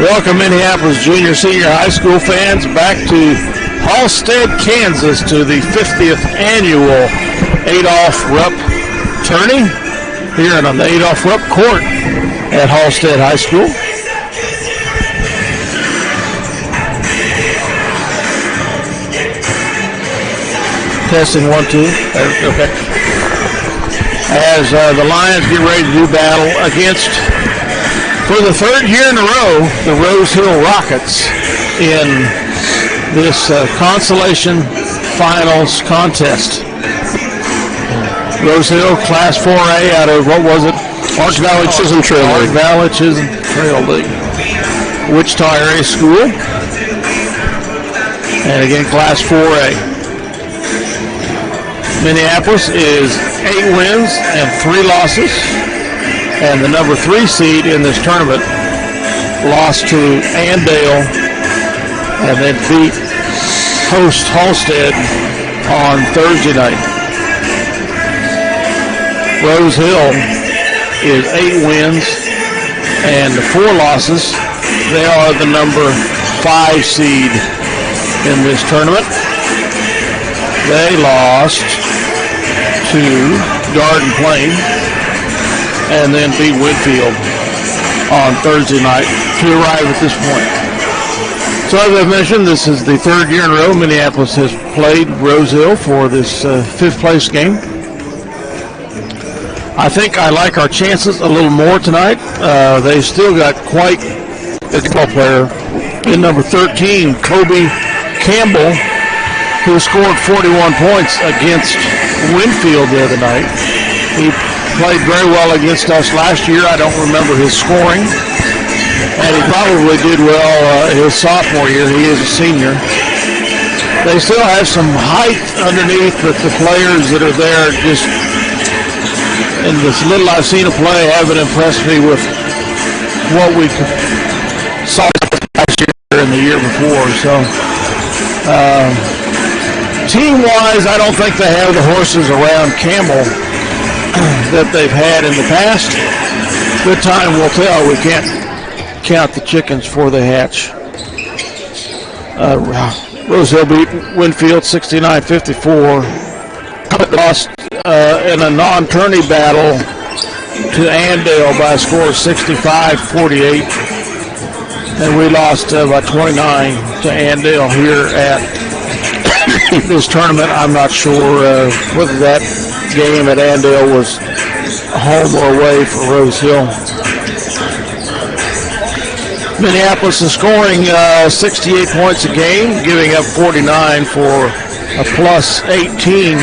Welcome, Minneapolis junior, senior high school fans, back to Halstead, Kansas, to the 50th annual Adolph Rupp Tourney here on the Adolph Rupp court at Halstead High School. Testing 1, 2. Okay. As the Lions get ready to do battle against, for the third year in a row, the Rose Hill Rockets in this Consolation Finals contest. Rose Hill Class 4A out of, what was it? Arch Valley Chisholm Trail League. Arch Valley Chisholm Trail League. Wichita area school. And again, Class 4A. Minneapolis is 8 wins and 3 losses. And the number 3 seed in this tournament lost to Andale and then beat host Halstead on Thursday night. Rose Hill is 8 wins and 4 losses. They are the number 5 seed in this tournament. They lost to Garden Plain and then beat Whitfield on Thursday night to arrive at this point. So as I mentioned, this is the third year in a row Minneapolis has played Rose Hill for this 5th place game. I think I like our chances a little more tonight. They still got quite a ball player in number 13, Kobe Campbell, who scored 41 points against Winfield the other night. He played very well against us last year. I don't remember his scoring. And he probably did well his sophomore year. He is a senior. They still have some height underneath, but the players that are there just, in this little I've seen of play, haven't impressed me with what we saw last year and the year before. So, team-wise, I don't think they have the horses around Campbell that they've had in the past. Good time will tell. We can't count the chickens before they hatch. Rose Hill beat Winfield 69-54. Lost in a non-tourney battle to Andale by a score of 65-48. And we lost by 29 to Andale here at this tournament. I'm not sure whether that game at Andale was home or away for Rose Hill. Minneapolis is scoring 68 points a game, giving up 49 for a plus 18.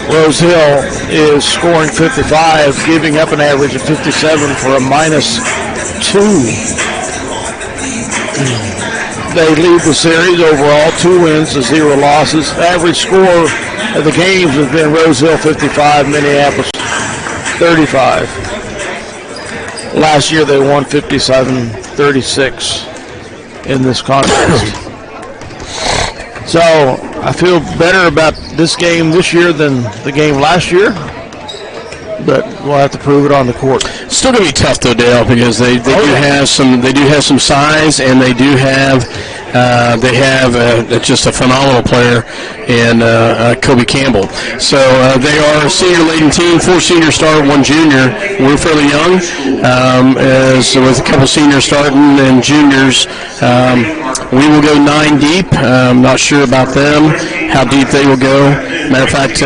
Rose Hill is scoring 55, giving up an average of 57 for a minus 2. They lead the series overall, 2 wins to 0 losses. Average score of the games has been Rose Hill 55, Minneapolis 35. Last year they won 57-36 in this contest. So I feel better about this game this year than the game last year, but we'll have to prove it on the court. It's still going to be tough though, Dale, because they do have some size, and they do have just a phenomenal player in Kobe Campbell. So they are a senior-laden team, 4 seniors start, 1 junior. We're fairly young, as with a couple seniors starting and juniors. We will go 9 deep. I'm not sure about them, how deep they will go. Matter of fact,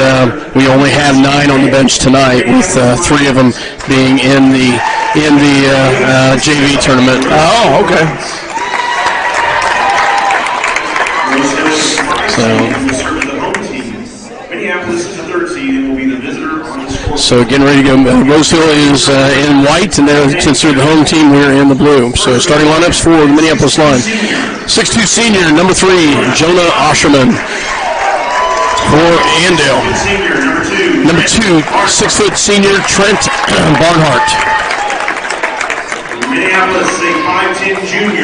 we only have 9 on the bench tonight, with 3 of them being in the JV tournament. Oh, okay. So getting ready to go. Rose Hill is in white, and they're considered the home team. We're in the blue. So starting lineups for the Minneapolis line. 6'2" senior, number 3, Jonah Osherman for Andale. Number 2, 6' senior, Trent Barnhart.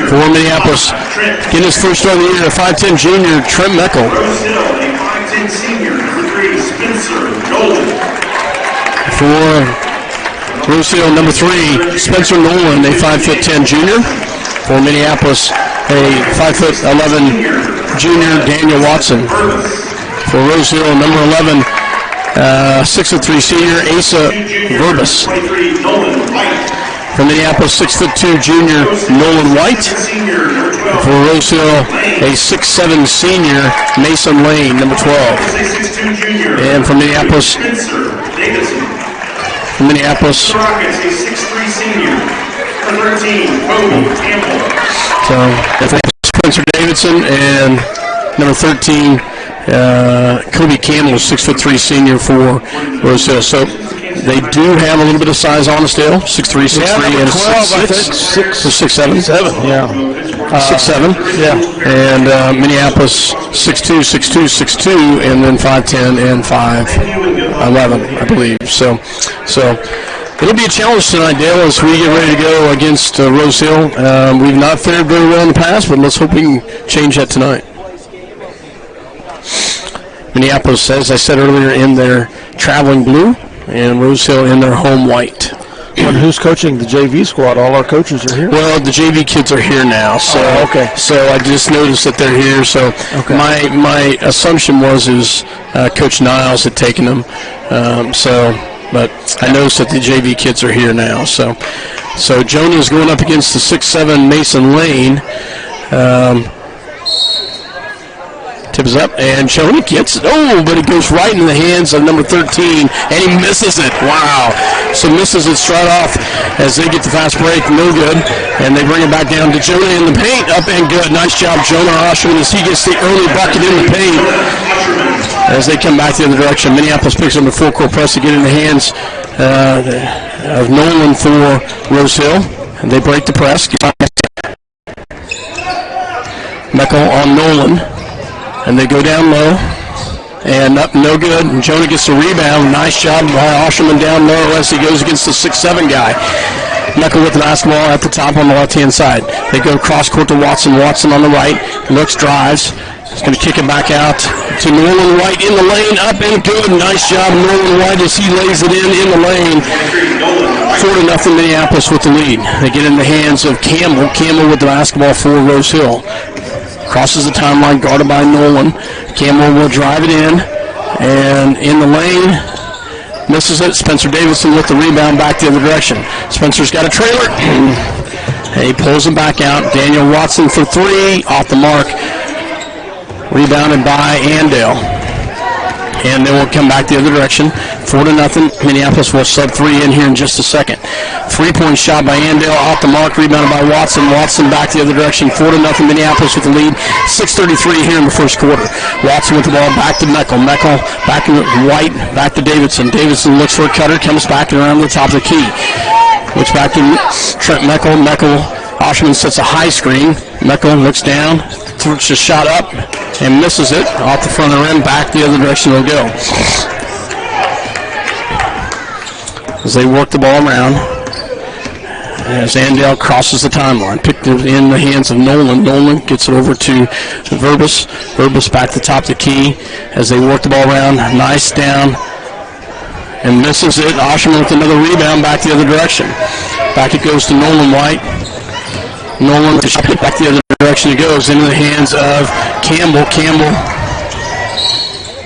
For Minneapolis, getting his first start of the year, a 5'10" junior, Trent Meckel. For Rose Hill, number 3, Spencer Nolan, a 5'10" junior. For Minneapolis, a 5'11" junior, Daniel Watson. For Rose Hill, number 11, 6'3" senior, Asa Verbus. For Minneapolis, 6'2" junior, Nolan White. For Rose Hill, a 6'7" senior, Mason Lane, number 12. And for Minneapolis, so Spencer Davidson, and number 13, Kobe Campbell, 6'3" senior for Rose Hill. So they do have a little bit of size on the scale, 6'3", 6'3", and 6'7". 6'7", yeah. 6'7". Yeah. And Minneapolis, 6'2", 6'2", 6'2", and then 5'10", and 5'11", I believe. So it'll be a challenge tonight, Dale, as we get ready to go against Rose Hill. We've not fared very well in the past, but let's hope we can change that tonight. Minneapolis, as I said earlier, in their traveling blue, and Rose Hill in their home white. And who's coaching the JV squad? All our coaches are here? Well, the JV kids are here now. So, okay. So I just noticed that they're here. So okay. My assumption was Coach Niles had taken them. But I noticed that the JV kids are here now. So Jonah is going up against the 6'7" Mason Lane. Tip is up, and Jonah gets it. Oh, but it goes right in the hands of number 13, and he misses it. Wow. So misses it straight off as they get the fast break. No good. And they bring it back down to Jonah in the paint. Up and good. Nice job, Jonah Oshman, as he gets the early bucket in the paint. As they come back the other direction, Minneapolis picks up the full court press to get in the hands of Nolan for Rose Hill. And they break the press. Meckel on Nolan. And they go down low, and up, no good. And Jonah gets the rebound. Nice job by Osherman down low as he goes against the 6'7" guy. Meckel with the basketball at the top on the left-hand side. They go cross court to Watson. Watson on the right, looks, drives. He's going to kick it back out to Nolan White in the lane. Up and good. Nice job, Nolan White, as he lays it in the lane. 4-0 Minneapolis with the lead. They get in the hands of Campbell. Campbell with the basketball for Rose Hill. Crosses the timeline, guarded by Nolan. Campbell will drive it in, and in the lane, misses it. Spencer Davidson with the rebound back the other direction. Spencer's got a trailer. He pulls him back out. Daniel Watson for three, off the mark. Rebounded by Andale. And then we'll come back the other direction. 4-0. Minneapolis will sub three in here in just a second. 3-point shot by Andale, off the mark, rebounded by Watson. Watson back the other direction. 4-0. Minneapolis with the lead. 6:33 here in the first quarter. Watson with the ball back to Meckel. Meckel back to White, back to Davidson. Davidson looks for a cutter, comes back around the top of the key. Looks back to Trent Meckel. Meckel, Oshman sets a high screen. Meckel looks down, throws a shot up, and misses it off the front of the rim. Back the other direction it'll go. As they work the ball around, as Andale crosses the timeline, picked it in the hands of Nolan. Nolan gets it over to Verbus. Verbus back to the top of the key as they work the ball around. Nice down, and misses it. Osherman with another rebound back the other direction. Back it goes to Nolan White. Nolan with the shot back the other direction it goes, into the hands of Campbell. Campbell,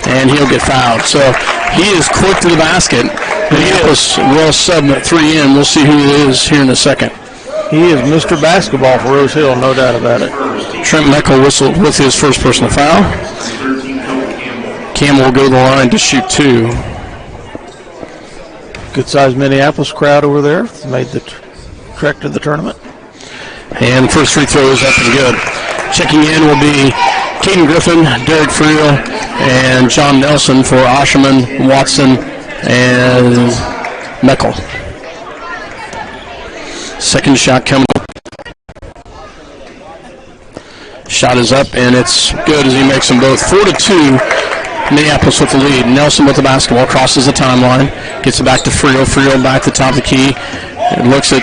and he'll get fouled. So he is quick to the basket. Minneapolis will sub at 3 in. We'll see who it is here in a second. He is Mr. Basketball for Rose Hill, no doubt about it. Trent Meckel whistled with his first personal foul. Campbell will go to the line to shoot two. Good-sized Minneapolis crowd over there. Made the trek to the tournament. And the first free throw is up and good. Checking in will be Caden Griffin, Derek Friel, and John Nelson for Osherman, Watson, and Meckel. Second shot coming up. Shot is up, and it's good as he makes them both. 4-2, Minneapolis with the lead. Nelson with the basketball, crosses the timeline, gets it back to Friel. Friel back to the top of the key. It looks at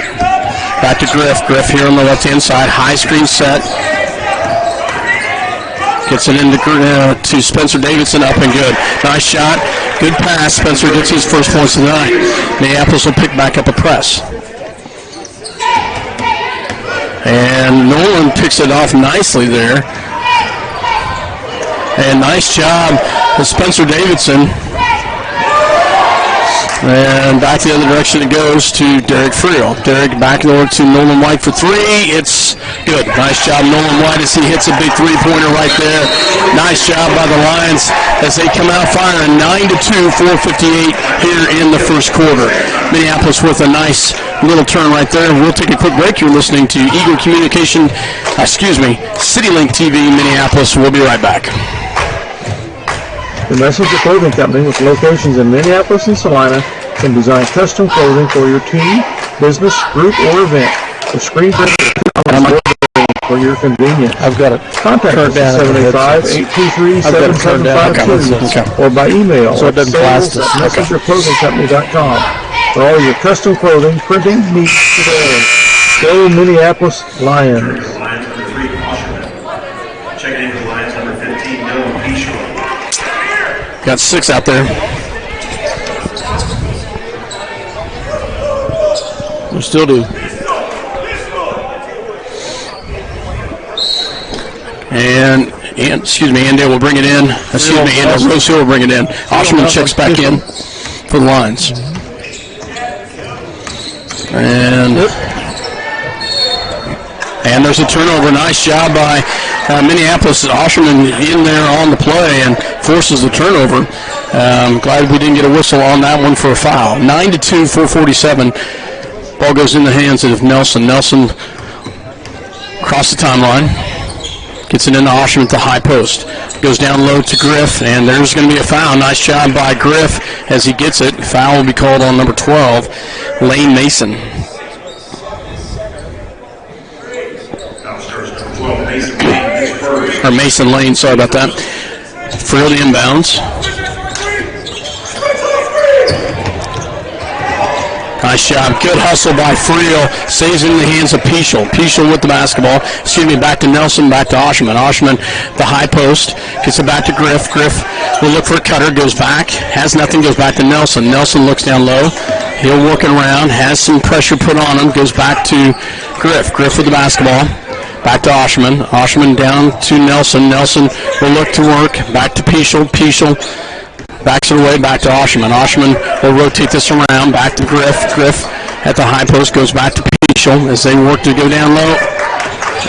back to Griff. Griff here on the left-hand side. High screen set. Gets it into to Spencer Davidson, up and good. Nice shot. Good pass. Spencer gets his first points of the night. Minneapolis will pick back up a press. And Nolan picks it off nicely there. And nice job with Spencer Davidson. And back the other direction it goes to Derek Friel. Derek back over to Nolan White for three. It's good. Nice job, Nolan White, as he hits a big three-pointer right there. Nice job by the Lions as they come out firing 9-2, 4:58 here in the first quarter. Minneapolis with a nice little turn right there. We'll take a quick break. You're listening to Eagle Communication, CityLink TV Minneapolis. We'll be right back. The Messenger Clothing Company, with locations in Minneapolis and Salina, can design custom clothing for your team, business, group, or event. The screen printer for your convenience. I've got it. Contact us at 785-823-7752 or by email so it doesn't at messengerclothingcompany.com for all your custom clothing printing needs today. Go Minneapolis Lions. Checking in for the Lions, number 15, Dylan Peaschel. Got 6 out there. We still do. And Andale will bring it in. Rose Hill will bring it in. Oshman checks back in for the Lions. And there's a turnover. Nice job by Minneapolis. Oshman in there on the play and forces the turnover. Glad we didn't get a whistle on that one for a foul. 9-2, 4:47. Ball goes in the hands of Nelson. Nelson across the timeline. Gets it into Oshman at the high post. Goes down low to Griff, and there's going to be a foul. Nice job by Griff as he gets it. Foul will be called on number 12, Lane Mason. Or Mason Lane, sorry about that. Friel the inbounds. Nice job. Good hustle by Friel. Saves it in the hands of Peaschel. Peaschel with the basketball. Back to Nelson, back to Oshman. Oshman, the high post. Gets it back to Griff. Griff will look for a cutter. Goes back. Has nothing. Goes back to Nelson. Nelson looks down low. He'll work it around. Has some pressure put on him. Goes back to Griff. Griff with the basketball. Back to Oshman. Oshman down to Nelson. Nelson will look to work. Back to Peaschel. Peaschel backs it away. Back to Oshman. Oshman will rotate this around. Back to Griff. Griff at the high post goes back to Peaschel as they work to go down low.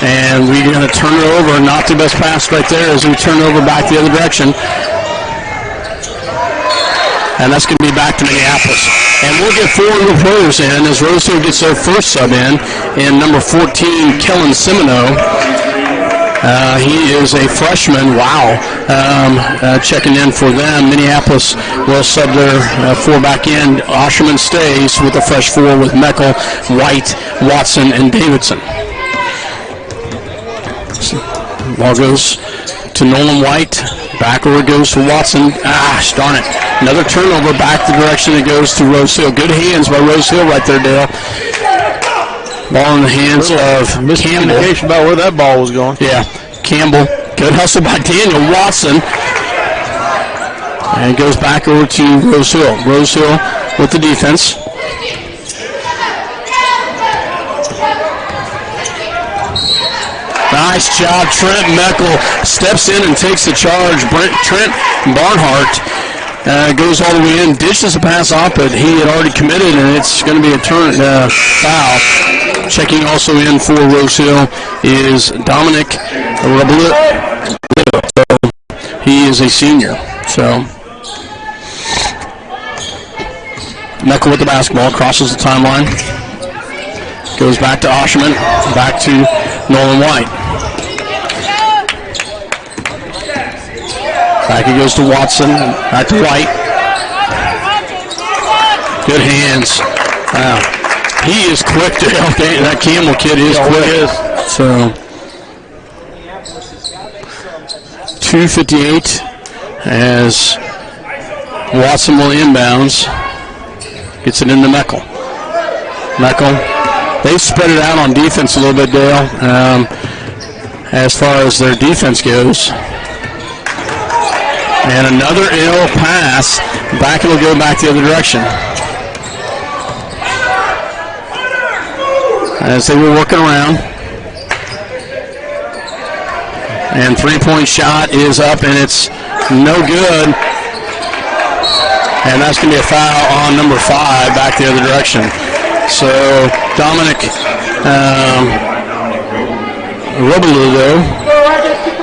And we're going to turn it over. Not the best pass right there as we turn it over back the other direction. And that's going to be back to Minneapolis. And we'll get 4 new players in as Rose Hill gets their first sub in number 14, Kellen Semino. He is a freshman. Wow. Checking in for them. Minneapolis will sub their 4 back in. Osherman stays with the fresh 4 with Meckel, White, Watson, and Davidson. Ball goes to Nolan White. Back over it goes to Watson. Darn it. Another turnover back the direction it goes to Rose Hill. Good hands by Rose Hill right there, Dale. Ball in the hands of Campbell. Miscommunication about where that ball was going. Yeah, Campbell. Good hustle by Daniel Watson. And it goes back over to Rose Hill. Rose Hill with the defense. Nice job. Trent Meckel steps in and takes the charge. Trent Barnhart goes all the way in, dishes a pass off, but he had already committed, and it's going to be a foul. Checking also in for Rose Hill is Dominic Rupp. He is a senior. So Meckel with the basketball, crosses the timeline. Goes back to Oshman, back to Nolan White. Back he goes to Watson, back to White. Good hands. Wow. He is quick. That Campbell kid is quick. So 2:58 as Watson will inbounds. Gets it into Meckel. Meckel. They've spread it out on defense a little bit, Dale, as far as their defense goes. And another ill pass. Back it'll go back the other direction. As they were working around. And three-point shot is up, and it's no good. And that's going to be a foul on number 5 back the other direction. So Dominic Roboludo,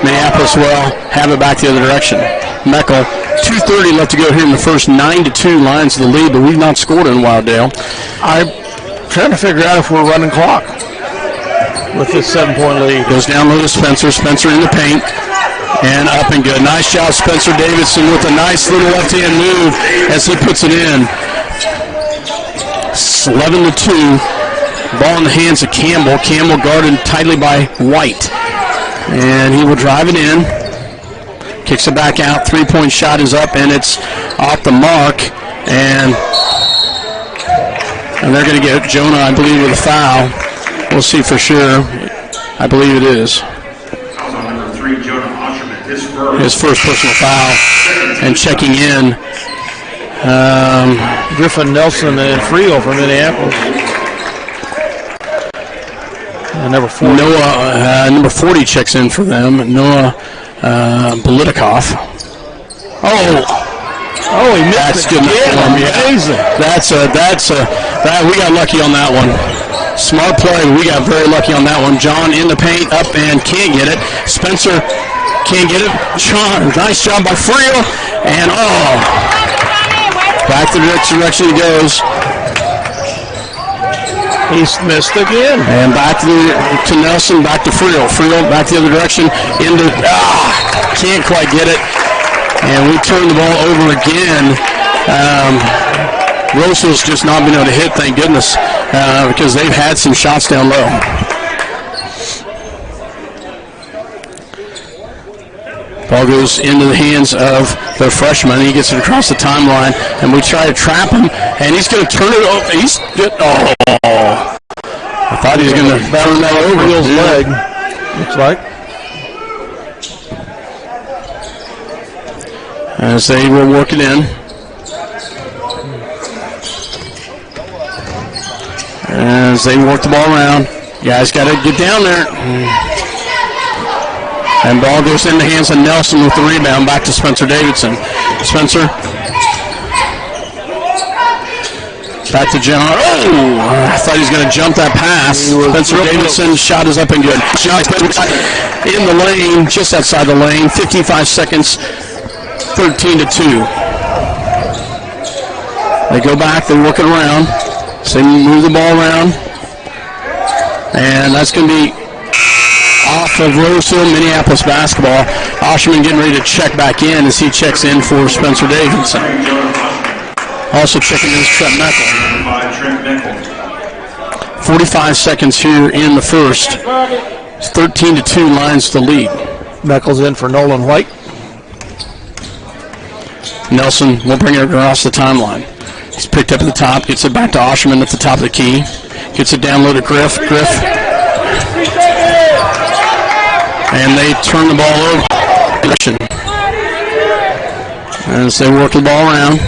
Minneapolis will have it back the other direction. Meckel, 2:30 left to go here in the first. 9-2 Lions the lead, but we've not scored in a while, Dale. I'm trying to figure out if we're running clock with this 7-point lead. Goes down low to Spencer. Spencer in the paint. And up and good. Nice job, Spencer Davidson, with a nice little left-hand move as he puts it in. 11-2. Ball in the hands of Campbell. Campbell guarded tightly by White. And he will drive it in. Kicks it back out. Three-point shot is up, and it's off the mark. And they're going to get Jonah, I believe, with a foul. We'll see for sure. I believe it is. His first personal foul. And checking in, Griffin Nelson and Frio from Minneapolis. Number 40. Noah, number 40 checks in for them. Noah Politikoff. Oh, he missed that's it. good enough for him. Amazing. We got lucky on that one. Smart play. We got very lucky on that one. John in the paint, up and can't get it. Spencer can't get it. Sean, nice job by Frio. And back to the next direction he goes. He's missed again. And back to Nelson, back to Frio. Frio back the other direction. Can't quite get it. And we turn the ball over again. Rose's just not been able to hit, thank goodness, because they've had some shots down low. Ball goes into the hands of the freshman. He gets it across the timeline, and we try to trap him, and he's going to turn it over. I thought he was going to turn that over. His leg, looks like. As they will work it in. As they work the ball around. Guys got to get down there. And ball goes in the hands of Nelson with the rebound. Back to Spencer Davidson. Spencer. Back to John. I thought he was going to jump that pass. Spencer Davidson, shot is up and good. In the lane, just outside the lane. 55 seconds. 13-2. They go back, they work it around. So they move the ball around. And that's going to be off of Roseville, Minneapolis basketball. Osherman getting ready to check back in as he checks in for Spencer Davidson. Also checking in is Trent Meckel. 45 seconds here in the first. It's 13-2, Lions the lead. Meckel's in for Nolan White. Nelson will bring it across the timeline. He's picked up at the top, gets it back to Osherman at the top of the key. Gets it down low to Griff. And they turn the ball over. As they work the ball around.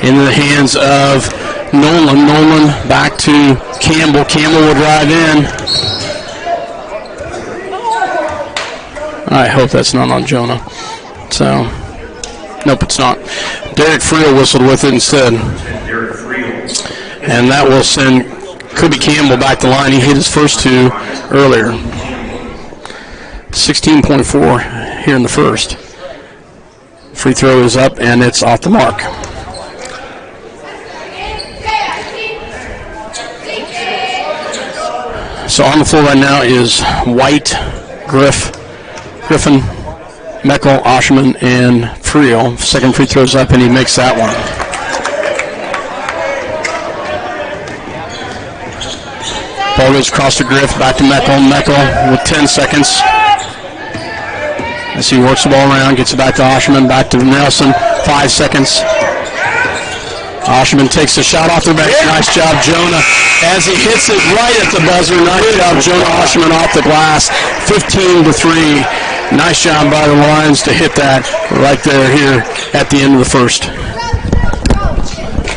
Into the hands of Nolan. Nolan back to Campbell. Campbell will drive in. I hope that's not on Jonah. So, nope, it's not. Derek Friel whistled with it instead. And that will send Kobe Campbell back the line. He hit his first two earlier. 16.4 here in the first. Free throw is up, and it's off the mark. So on the floor right now is White, Griffin, Meckel, Osherman, and Friel. Second free throw's up, and he makes that one. Ball goes across to Griff, back to Meckel. Meckel with 10 seconds. As he works the ball around, gets it back to Osherman, back to Nelson. 5 seconds. Osherman takes the shot off the bench. Nice job, Jonah. As he hits it right at the buzzer. Nice job, Jonah Osherman off the glass. 15-3. Nice job by the Lions to hit that right there here at the end of the first.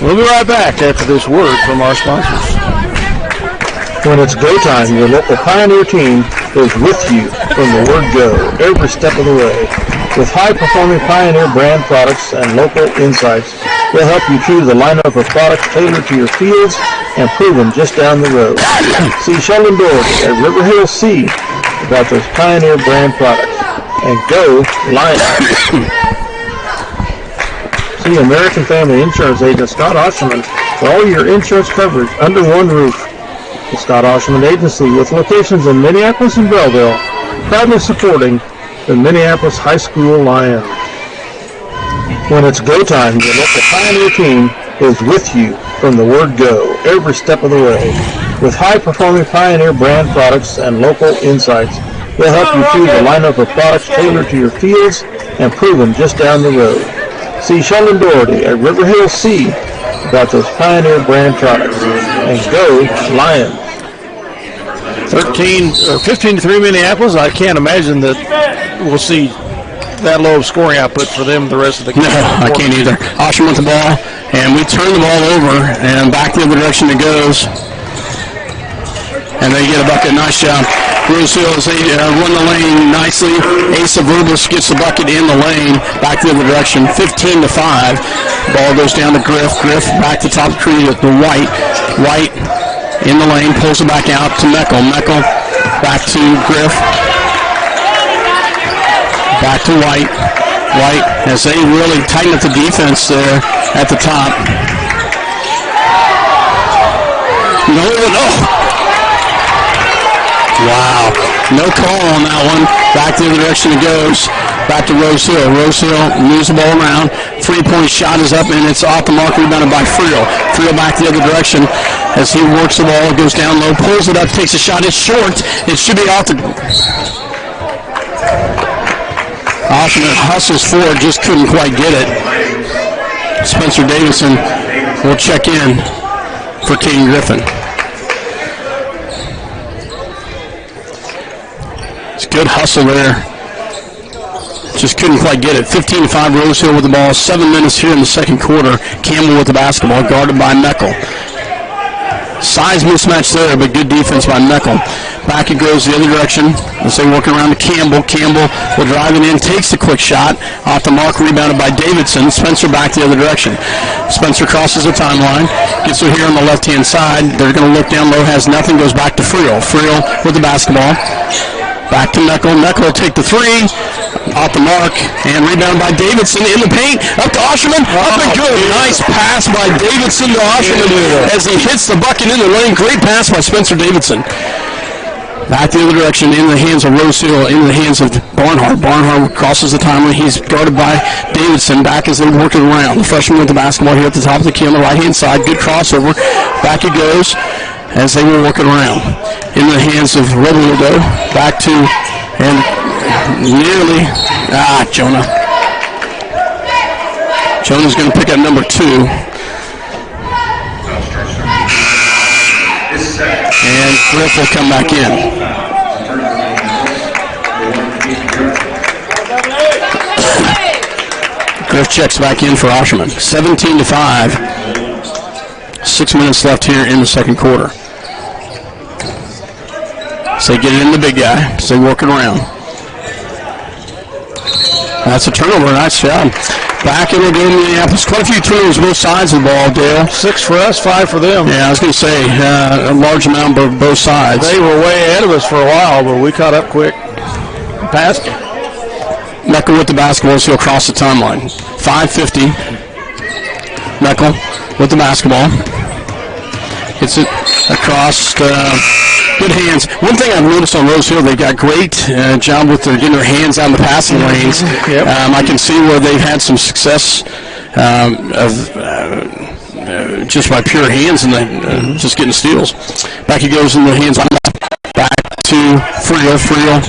We'll be right back after this word from our sponsors. When it's go time, your local Pioneer team is with you from the word go every step of the way. With high-performing Pioneer brand products and local insights, they'll help you choose a lineup of products tailored to your fields and proven just down the road. See Sheldon Doherty at River Hill C about those Pioneer brand products. And go Lions! See American Family Insurance agent Scott Osherman for all your insurance coverage under one roof. The Scott Osherman Agency, with locations in Minneapolis and Belleville, proudly supporting the Minneapolis High School Lions. When it's go time, the local Pioneer team is with you from the word go every step of the way. With high-performing Pioneer brand products and local insights, they'll help you choose a lineup of products tailored to your fields and proven just down the road. See Sheldon Doherty at River Hill C about those Pioneer brand products. And go Lions! 15-3 Minneapolis. I can't imagine that we'll see that low of scoring output for them the rest of the game. No, I can't either. Osher with the ball, and we turn the ball over, and back the other direction it goes. And they get a bucket. Nice job. Rose Hill, they run the lane nicely. Asa Verbus gets the bucket in the lane, back the other direction, 15-5. Ball goes down to Griff. Griff back to top of the tree to White. White in the lane, pulls it back out to Meckel. Meckel back to Griff. Back to White. White, as they really tighten up the defense there at the top. No. Wow. No call on that one. Back the other direction it goes. Back to Rose Hill. Rose Hill moves the ball around. Three-point shot is up, and it's off the mark, rebounded by Friel. Friel back the other direction as he works the ball. Goes down low, pulls it up, takes a shot. It's short. It should be off the... Osherman hustles forward, just couldn't quite get it. Spencer Davidson will check in for Caden Griffin. It's a good hustle there. Just couldn't quite get it. 15-5 Rose Hill with the ball. 7 minutes here in the second quarter. Campbell with the basketball, guarded by Meckel. Size mismatch there, but good defense by Meckel. Back it goes the other direction as they work around to Campbell. Campbell will drive it in, takes the quick shot. Off the mark, rebounded by Davidson. Spencer back the other direction. Spencer crosses the timeline, gets it here on the left-hand side. They're going to look down low, has nothing, goes back to Friel. Friel with the basketball. Back to Meckel. Meckel will take the three. Off the mark. And rebound by Davidson in the paint. Up to Osherman. Up and good. Nice pass by Davidson to Osherman as he hits the bucket in the lane. Great pass by Spencer Davidson. Back the other direction in the hands of Rose Hill. In the hands of Barnhart. Barnhart crosses the timeline. He's guarded by Davidson. Back as they work it around. The freshman with the basketball here at the top of the key on the right-hand side. Good crossover. Back it goes as they will work it around. In the hands of Robledo, back to, and nearly, Jonah. Jonah's going to pick up number 2. And Griff will come back in. Griff checks back in for Osherman. 17-5. 6 minutes left here in the second quarter. So they get it in the big guy. So they work it around. That's a turnover. Nice job. Back in the game, Minneapolis. Quite a few turnovers both sides of the ball, Dale. 6 for us, 5 for them. Yeah, I was going to say a large amount on both sides. They were way ahead of us for a while, but we caught up quick. Passed. Meckel with the basketball, so he'll cross the timeline. 5:50. Meckel with the basketball. Hits it across. Good hands. One thing I've noticed on Rose Hill, they've got great job with getting their hands out of the passing lanes. Yep. I can see where they've had some success just by pure hands and just getting steals. Back he goes in the hands. Back to Friel. Friel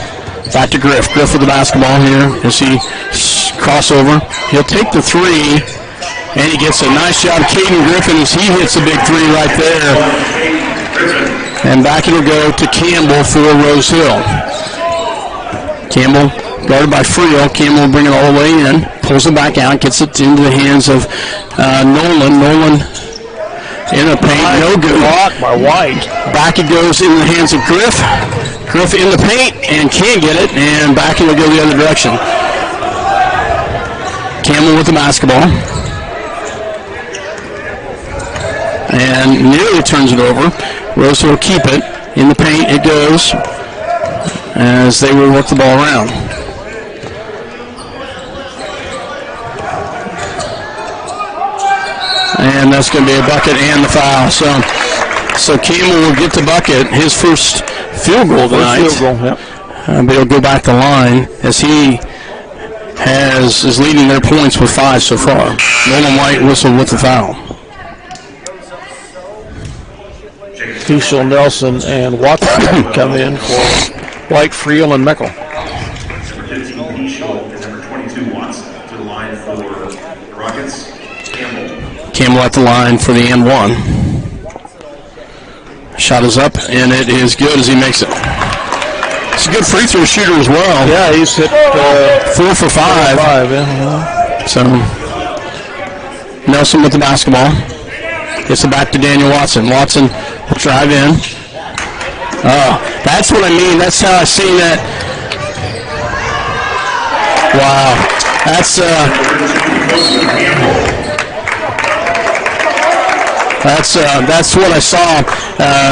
back to Griff. Griff with the basketball here as he crossover. He'll take the three, and he gets a nice job. Caden Griffin as he hits a big three right there. And back it'll go to Campbell for Rose Hill. Campbell guarded by Friel. Campbell will bring it all the way in. Pulls it back out. Gets it into the hands of Nolan. Nolan in the paint. No good. Blocked by White. Back it goes in the hands of Griff. Griff in the paint and can't get it, and back and will go the other direction. Campbell with the basketball. And nearly turns it over. Rosehill will keep it. In the paint it goes as they will work the ball around. And that's going to be a bucket and the foul. So Campbell will get the bucket, his first field goal tonight. First field goal, yep. But he'll go back the line as he is leading their points with 5 so far. Nolan White whistled with the foul. Fischel, Nelson, and Watson come in for White, Friel, and Meckel. Number 15, Fischel, and number 22, Watson, to the line for the Rockets. Campbell at the line for the and one. Shot is up, and it is good as he makes it. He's a good free throw shooter as well. Yeah, he's hit 4 for 5. Yeah. So Nelson with the basketball. Gets it back to Daniel Watson. Watson will drive in. That's what I mean. That's how I seen that. Wow. That's what I saw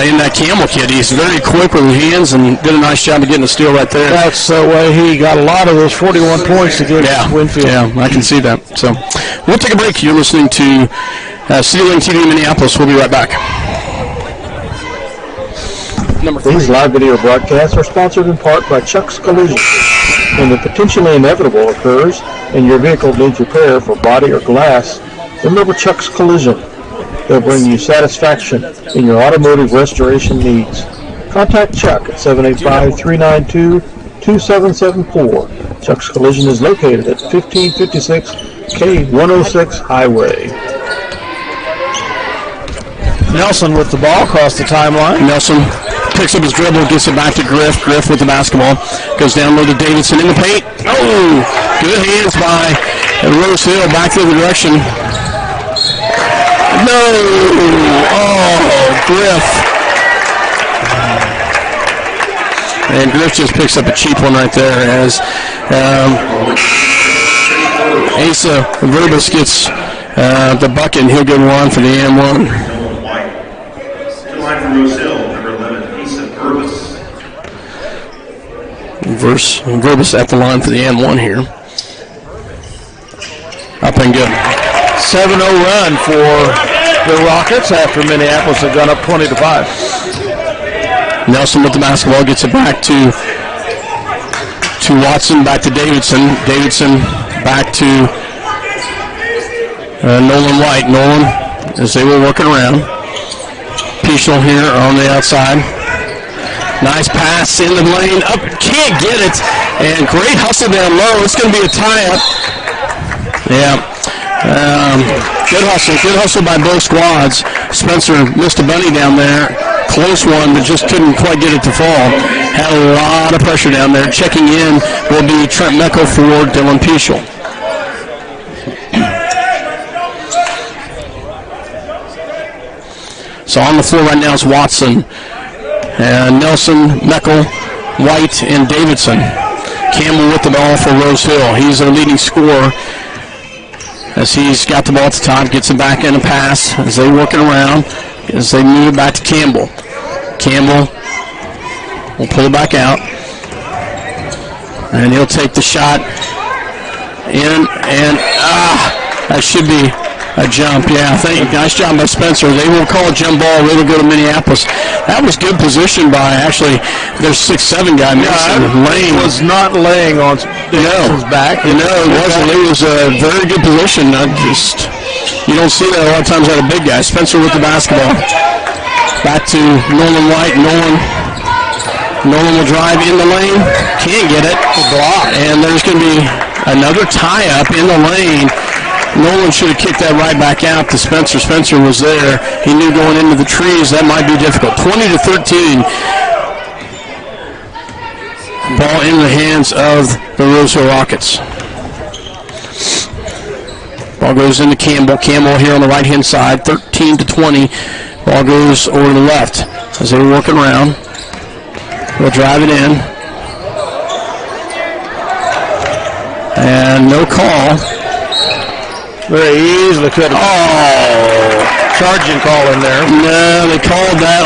in that Campbell kid. He's very quick with his hands and did a nice job of getting a steal right there. That's the way he got a lot of those 41 points to give Winfield. Yeah, I can see that. So we'll take a break. You're listening to City Link TV Minneapolis. We'll be right back. These live video broadcasts are sponsored in part by Chuck's Collision. When the potentially inevitable occurs and your vehicle needs repair for body or glass, remember Chuck's Collision. They'll bring you satisfaction in your automotive restoration needs. Contact Chuck at 785-392-2774. Chuck's Collision is located at 1556 K106 Highway. Nelson with the ball across the timeline. Nelson picks up his dribble, gets it back to Griff. Griff with the basketball. Goes down low to Davidson in the paint. Oh, good hands by Rosehill back the other direction. No! Oh, Griff. And Griff just picks up a cheap one right there as Asa Verbus gets the bucket, and he'll get one for the M1. To the line for Rosehill, number 11, Asa Verbus. Verbus at the line for the M1 here. Up and good. 7-0 run for the Rockets after Minneapolis had gone up 20-5. Nelson with the basketball gets it back to Watson, back to Davidson. Davidson back to Nolan White. Nolan, as they were working around. Fischel here on the outside. Nice pass in the lane. Up, can't get it. And great hustle down low. It's going to be a tie-up. Yeah. Good hustle by both squads. Spencer missed a bunny down there. Close one, but just couldn't quite get it to fall. Had a lot of pressure down there. Checking in will be Trent Meckel for Dylan Fischel. So on the floor right now is Watson, Nelson, Meckel, White, and Davidson. Campbell with the ball for Rosehill. He's their leading scorer. As he's got the ball at the top, gets it back in a pass as they work it around, as they move it back to Campbell. Campbell will pull it back out, and he'll take the shot in, and that should be a jump. Yeah, nice job by Spencer. They will call a jump ball. It'll go to Minneapolis. That was good position by actually their 6'7" guy. Lane was not laying on Davidson's back. It wasn't. It was a very good position. You don't see that a lot of times out of big guys. Spencer with the basketball. Back to Nolan White. Nolan will drive in the lane. Can't get it. Block. And there's going to be another tie-up in the lane. Nolan should have kicked that right back out to Spencer. Spencer was there. He knew going into the trees that might be difficult. 20-13. Ball in the hands of the Rosehill Rockets. Ball goes into Campbell. Campbell here on the right-hand side. 13-20. Ball goes over to the left as they were working around. We'll drive it in. And no call. Very easily could have. Oh, charging call in there. No, they called that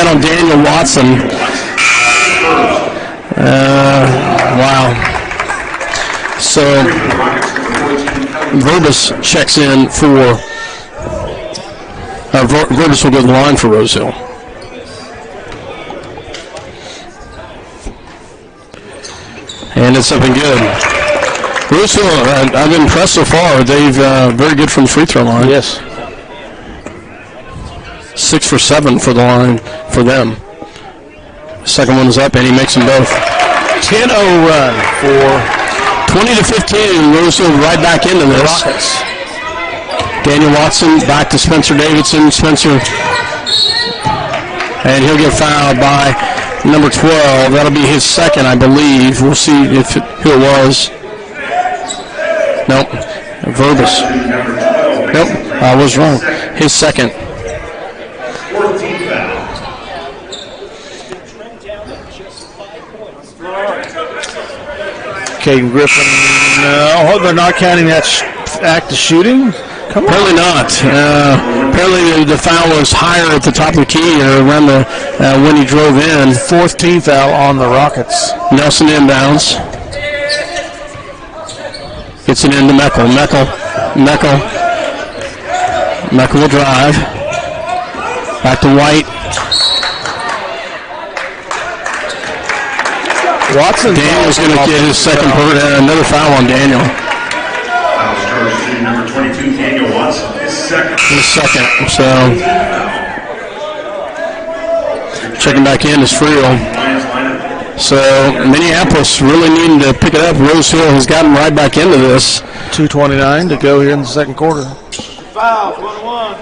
on Daniel Watson. Wow. So Verbis checks in for. Verbis will go to the line for Rosehill. And it's something good. Rosehill, I've been impressed so far. They've very good from the free throw line. Yes. 6 for 7 for the line for them. Second one is up, and he makes them both. 10-0 run for 20-15. Rosehill right back into this. Rockets. Daniel Watson back to Spencer Davidson. Spencer, and he'll get fouled by number 12. That'll be his second, I believe. We'll see who it was. Nope. Verbis. Nope. I was wrong. His second. Caden Griffin. No, they're not counting that act of shooting. Apparently not. Apparently the foul was higher at the top of the key or around the when he drove in. Fourth team foul on the Rockets. Nelson inbounds. Gets it into Meckel. Meckel will drive. Back to White. Watson. Daniel's going to get his second another foul on Daniel. Foul charged to number 22, Daniel Watson. His second. So checking back in is Friel. So Minneapolis really needing to pick it up. Rosehill has gotten right back into this. 2:29 to go here in the second quarter. Foul, 1-1.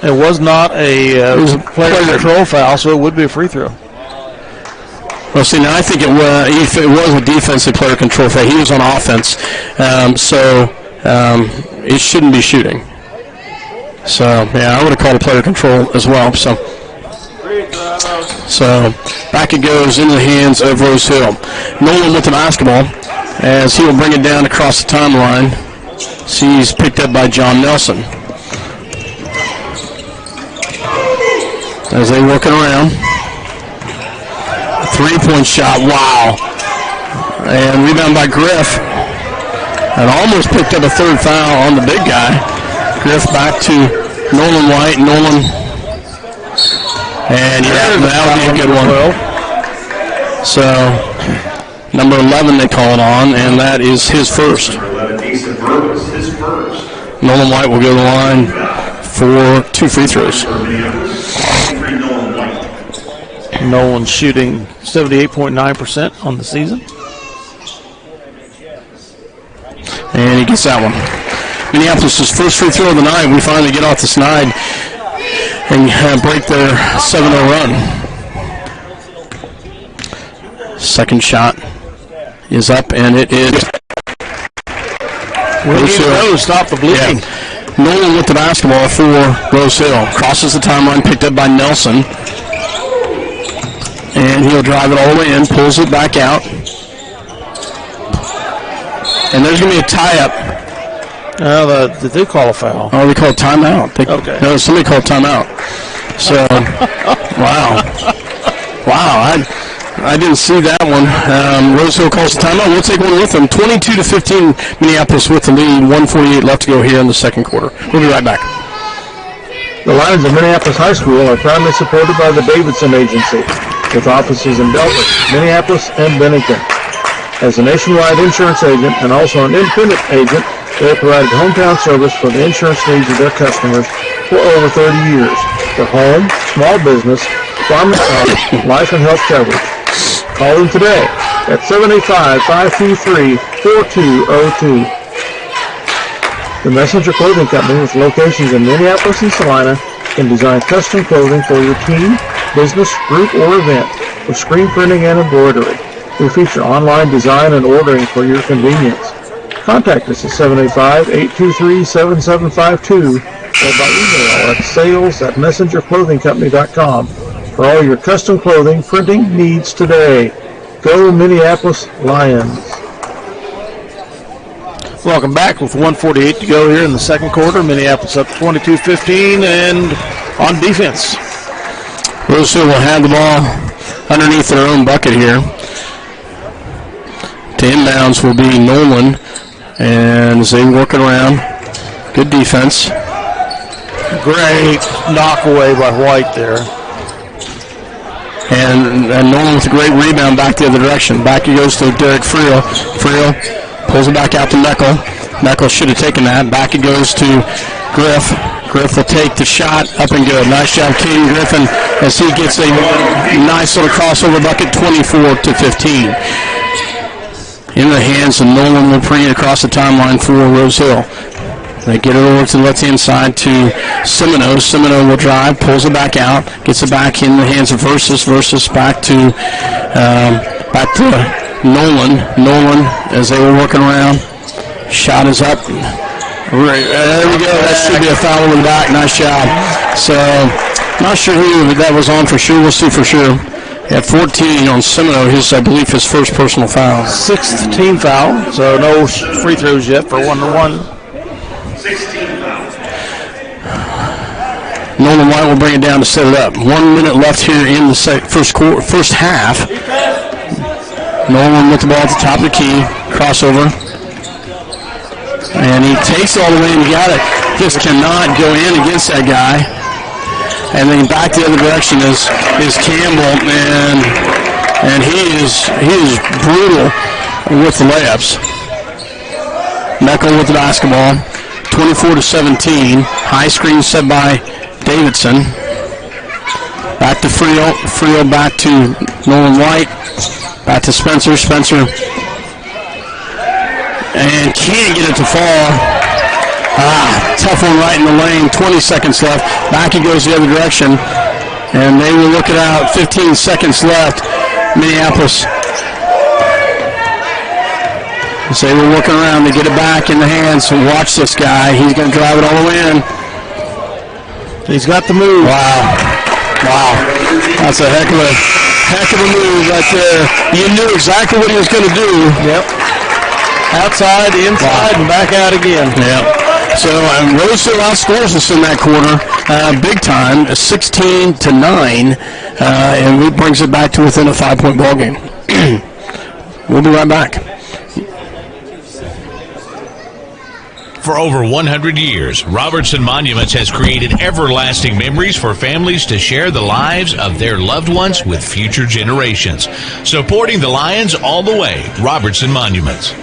It was not a player control foul, so it would be a free throw. Well, see, now I think it was a defensive player control foul. He was on offense, so it shouldn't be shooting. So, yeah, I would have called a player control as well. So back it goes into the hands of Rosehill. Nolan with the basketball as he will bring it down across the timeline. He's picked up by John Nelson. As they work it around. Three-point shot, wow. And rebound by Griff. And almost picked up a third foul on the big guy. Griff back to Nolan White. And yeah, that'll be a good one. So, number 11 they call it on, and that is his first. Nolan White will go to the line for 2 free throws. Nolan shooting 78.9% on the season. And he gets that one. Minneapolis' first free throw of the night. We finally get off the snide and break their 7-0 run. Second shot is up, and it is. Rosehill. Stop the bleeding. Yeah. Nolan with the basketball for Rosehill. Crosses the timeline, picked up by Nelson. And he'll drive it all the way in, pulls it back out. And there's going to be a tie-up. Did they call a foul? Oh, they called timeout. Okay. No, somebody called timeout. So, wow. I didn't see that one. Rosehill calls the timeout. We'll take one with them. 22-15, Minneapolis with the lead. 1:48 left to go here in the second quarter. We'll be right back. The Lions of Minneapolis High School are proudly supported by the Davidson Agency, with offices in Delphi, Minneapolis, and Bennington. As a nationwide insurance agent and also an independent agent, they have provided hometown service for the insurance needs of their customers for over 30 years for home, small business, farm and crop, life and health coverage. Call them today at 785-523-4202. The Messenger Clothing Company, with locations in Minneapolis and Salina, can design custom clothing for your team, business, group, or event with screen printing and embroidery. We feature online design and ordering for your convenience. Contact us at 785-823-7752 or by email at sales@messengerclothingcompany.com for all your custom clothing printing needs today. Go Minneapolis Lions. Welcome back with 1:48 to go here in the second quarter. Minneapolis up 22-15 and on defense. Rosehill will have the ball underneath their own bucket here. To inbounds will be Nolan, and as they work it around, good defense. Great knock away by White there. And Nolan with a great rebound back the other direction. Back he goes to Derek Friel. Friel pulls it back out to Meckel. Meckel should have taken that. Back it goes to Griff. Griff will take the shot up and good. Nice job, King Griffin, as he gets a nice little crossover bucket, 24-15. In the hands of Nolan will bring it across the timeline for Rosehill. They get it over to the left-hand side to Semino. Semino will drive, pulls it back out, gets it back in the hands of Versus. Versus back to Nolan. Nolan, as they were working around, shot is up. Right, there we go. That should be a foul in the back. Nice job. So, not sure who that was on for sure. We'll see for sure. At 14 on Semino, I believe his first personal foul. Sixth team foul, so no free throws yet for 1-1. 16 fouls. Nolan White will bring it down to set it up. 1 minute left here in the first half. Nolan with the ball at the top of the key. Crossover. And he takes it all the way and he got it. Just cannot go in against that guy. And then back the other direction is Campbell, and he is brutal with the layups. Meckel with the basketball, 24-17. High screen set by Davidson. Back to Friel. Friel back to Nolan White. Back to Spencer. Spencer. And can't get it to fall. Tough one right in the lane. 20 seconds left. Back he goes the other direction. And they will look it out. 15 seconds left. Minneapolis. As they were working around, they get it back in the hands. So watch this guy. He's going to drive it all the way in. He's got the move. Wow. That's a heck of a move right there. You knew exactly what he was going to do. Yep. Outside, inside, and back out again. Yep. So Rosehill outscores us in that quarter, big time, 16-9, and it brings it back to within a 5-point ball game. We'll be right back. For over 100 years, Robertson Monuments has created everlasting memories for families to share the lives of their loved ones with future generations. Supporting the Lions all the way, Robertson Monuments.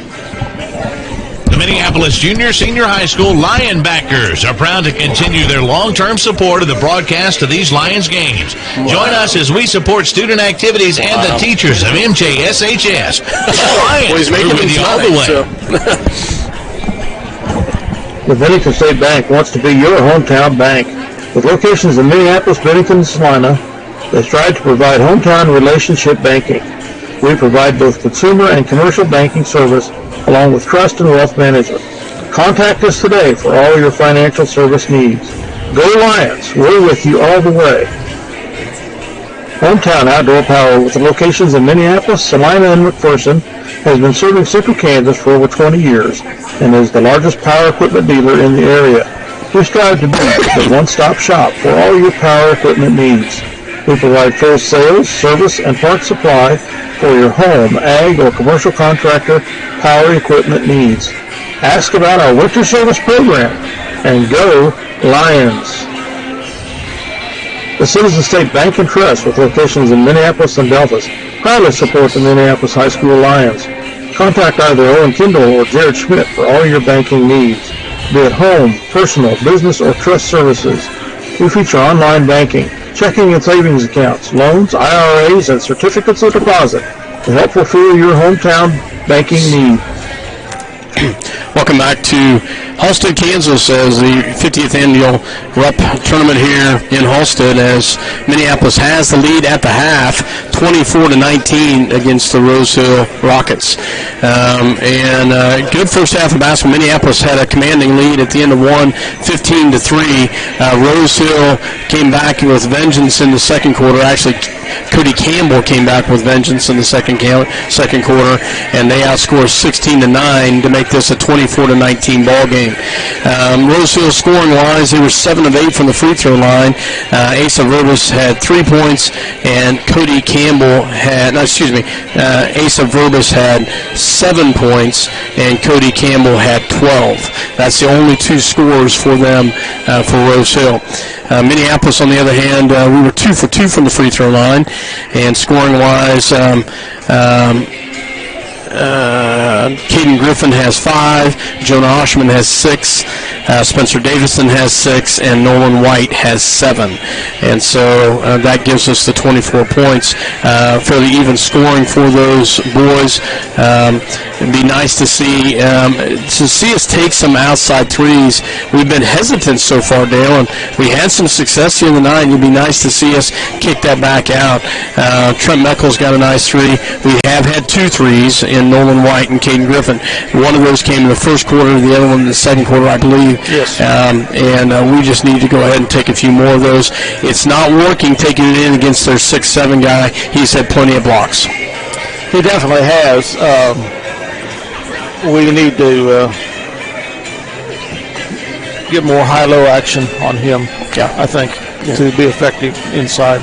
The Minneapolis Junior Senior High School Lion backers are proud to continue their long-term support of the broadcast of these Lions games. Join us as we support student activities and the teachers of MJSHS. Lions moving with you all the way. The Bennington State Bank wants to be your hometown bank. With locations in Minneapolis, Bennington, and Salina, they strive to provide hometown relationship banking. We provide both consumer and commercial banking service, along with trust and wealth management. Contact us today for all your financial service needs. Go Lions! We're with you all the way. Hometown Outdoor Power, with locations in Minneapolis, Salina, and McPherson, has been serving Central Kansas for over 20 years and is the largest power equipment dealer in the area. We strive to be the one-stop shop for all your power equipment needs. We provide full sales, service, and parts supply for your home, ag, or commercial contractor power equipment needs. Ask about our winter service program and go Lions. The Citizen State Bank and Trust, with locations in Minneapolis and Delphos, proudly support the Minneapolis High School Lions. Contact either Owen Kindle or Jared Schmidt for all your banking needs, be it home, personal, business, or trust services. We feature online banking, checking and savings accounts, loans, IRAs, and certificates of deposit to help fulfill your hometown banking need. Welcome back to Halstead, Kansas, as the 50th annual Rupp tournament here in Halstead, as Minneapolis has the lead at the half, 24-19 against the Rose Hill Rockets. Good first half of basketball. Minneapolis had a commanding lead at the end of one, 15-3. Rose Hill came back with vengeance in the second quarter. Actually, Cody Campbell came back with vengeance in the second quarter, and they outscored 16-9 to make this a 24-19 ball game. Rose Hill scoring-wise, they were 7 of 8 from the free throw line. Asa Verbis had 3 points, and Cody Campbell had, Asa Verbis had 7 points, and Cody Campbell had 12. That's the only 2 scores for them for Rose Hill. Minneapolis, on the other hand, we were 2 for 2 from the free throw line, and scoring-wise, Caden Griffin has 5, Jonah Oshman has 6, Spencer Davison has 6, and Nolan White has 7. And so that gives us the 24 points. Fairly even scoring for those boys. It'd be nice to see us take some outside threes. We've been hesitant so far, Dale, and we had some success the other night. It'd be nice to see us kick that back out. Trent Meckles got a nice 3. We have had 2 threes in Nolan White and Caden Griffin. One of those came in the first quarter, the other one in the second quarter, I believe. Yes. We just need to go ahead and take a few more of those. It's not working taking it in against their 6'7" guy. He's had plenty of blocks. He definitely has. We need to get more high-low action on him, I think, to be effective inside.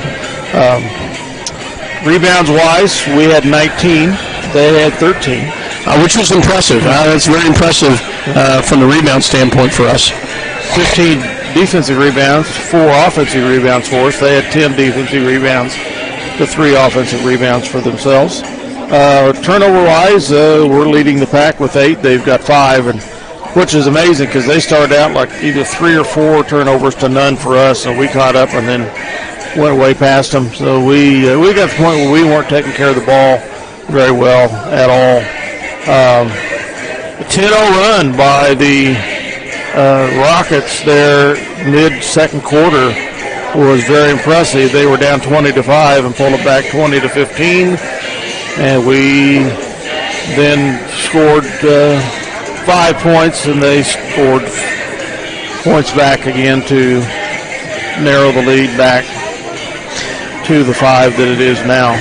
Rebounds-wise, we had 19. They had 13. Which was impressive. That's very impressive from the rebound standpoint for us. 15 defensive rebounds, 4 offensive rebounds for us. They had 10 defensive rebounds to 3 offensive rebounds for themselves. Turnover-wise, we're leading the pack with 8. They've got 5, which is amazing because they started out like either 3 or 4 turnovers to none for us, so we caught up and then went way past them. So we got to the point where we weren't taking care of the ball very well at all. A 10-0 run by the Rockets there mid-second quarter was very impressive. They were down 20-5 and pulled it back 20-15, and we then scored 5 points, and they scored points back again to narrow the lead back to the 5 that it is now.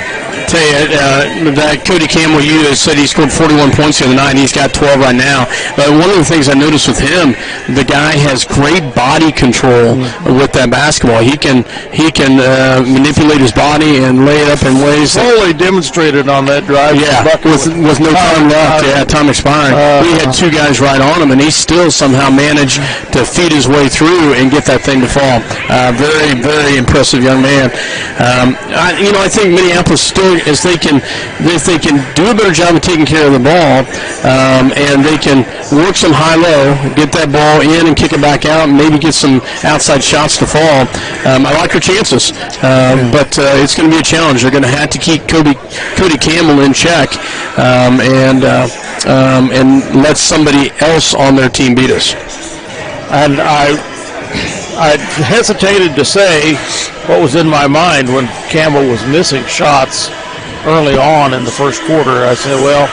Tell you, that Cody Campbell, you said he scored 41 points the other night, and he's got 12 right now. But one of the things I noticed with him, the guy has great body control with that basketball. He can manipulate his body and lay it up in ways that Fully demonstrated on that drive. with no time left. Time expiring. We had 2 guys right on him, and he still somehow managed to feed his way through and get that thing to fall. Very, very impressive young man. I think Minneapolis still, if they can do a better job of taking care of the ball, and they can work some high-low, get that ball in and kick it back out, and maybe get some outside shots to fall. I like their chances, but it's going to be a challenge. They're going to have to keep Cody Campbell in check, and let somebody else on their team beat us. And I hesitated to say what was in my mind when Campbell was missing shots early on in the first quarter. I said, well,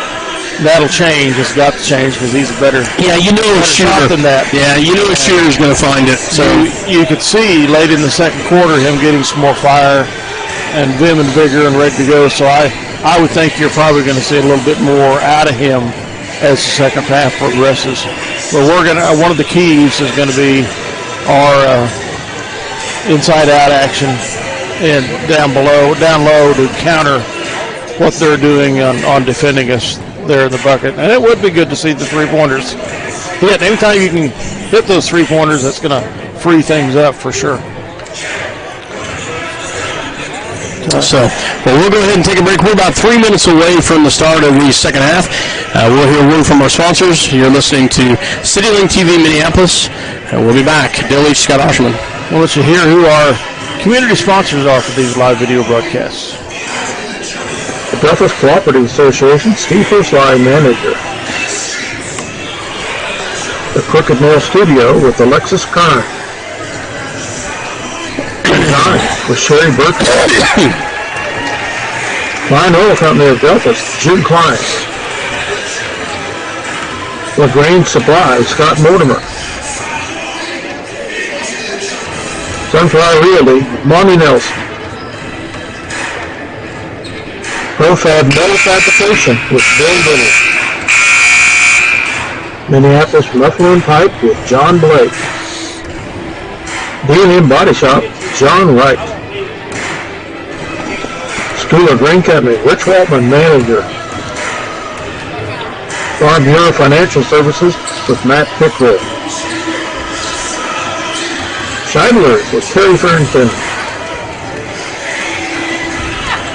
that'll change. It's got to change because he's a better shot than that. Yeah, a shooter's going to find it. So you could see late in the second quarter him getting some more fire and vim and vigor and ready to go. So I would think you're probably going to see a little bit more out of him as the second half progresses. But one of the keys is going to be our inside-out action and down low to counter what they're doing on defending us there in the bucket. And it would be good to see the three-pointers hit. Anytime you can hit those three-pointers, that's going to free things up for sure. We'll go ahead and take a break. We're about 3 minutes away from the start of the second half. We'll hear a word from our sponsors. You're listening to CityLink TV Minneapolis. We'll be back. Dale H. Scott Osherman. We'll let you hear who our community sponsors are for these live video broadcasts. The Adolph Cooperative Association, Steve First Line Manager. The Crooked Nail Studio with Alexis Kern. Design with Sherry Burke. Klein Oil Company of Delphus, Jim Klein. LaGrange Supply, Scott Mortimer. Sunflower Realty, Monty Nelson. ProFab Metal Fabrication with Bill Little. Minneapolis Muffler and Pipe with John Blake. D&M Body Shop, John Wright. School of Grain Company, Rich Waltman, manager. Farm Bureau Financial Services with Matt Pickwill. Scheidler's with Terry Farrington.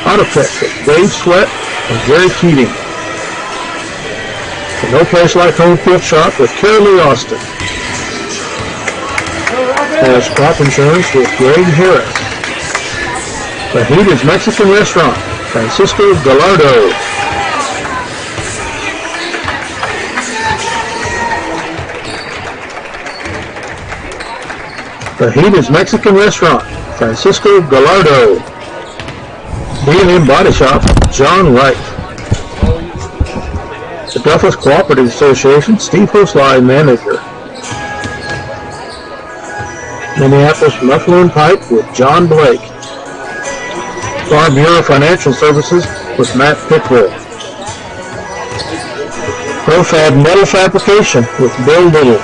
Adolph with Dave Sweat and Jerry Keating. The No Place Like Home Gift Shop with Carrie Lee Austin. There's Crop Insurance with Greg Harris. The Heated Mexican Restaurant, Francisco Gallardo. The Heated Mexican Restaurant, Francisco Gallardo. D&M Body Shop, John Wright. The Delphus Cooperative Association, Steve Hosline, manager. Minneapolis Muffler and Pipe with John Blake. Farm Bureau Financial Services with Matt Pickwill. ProFab Metal Fabrication with Bill Little.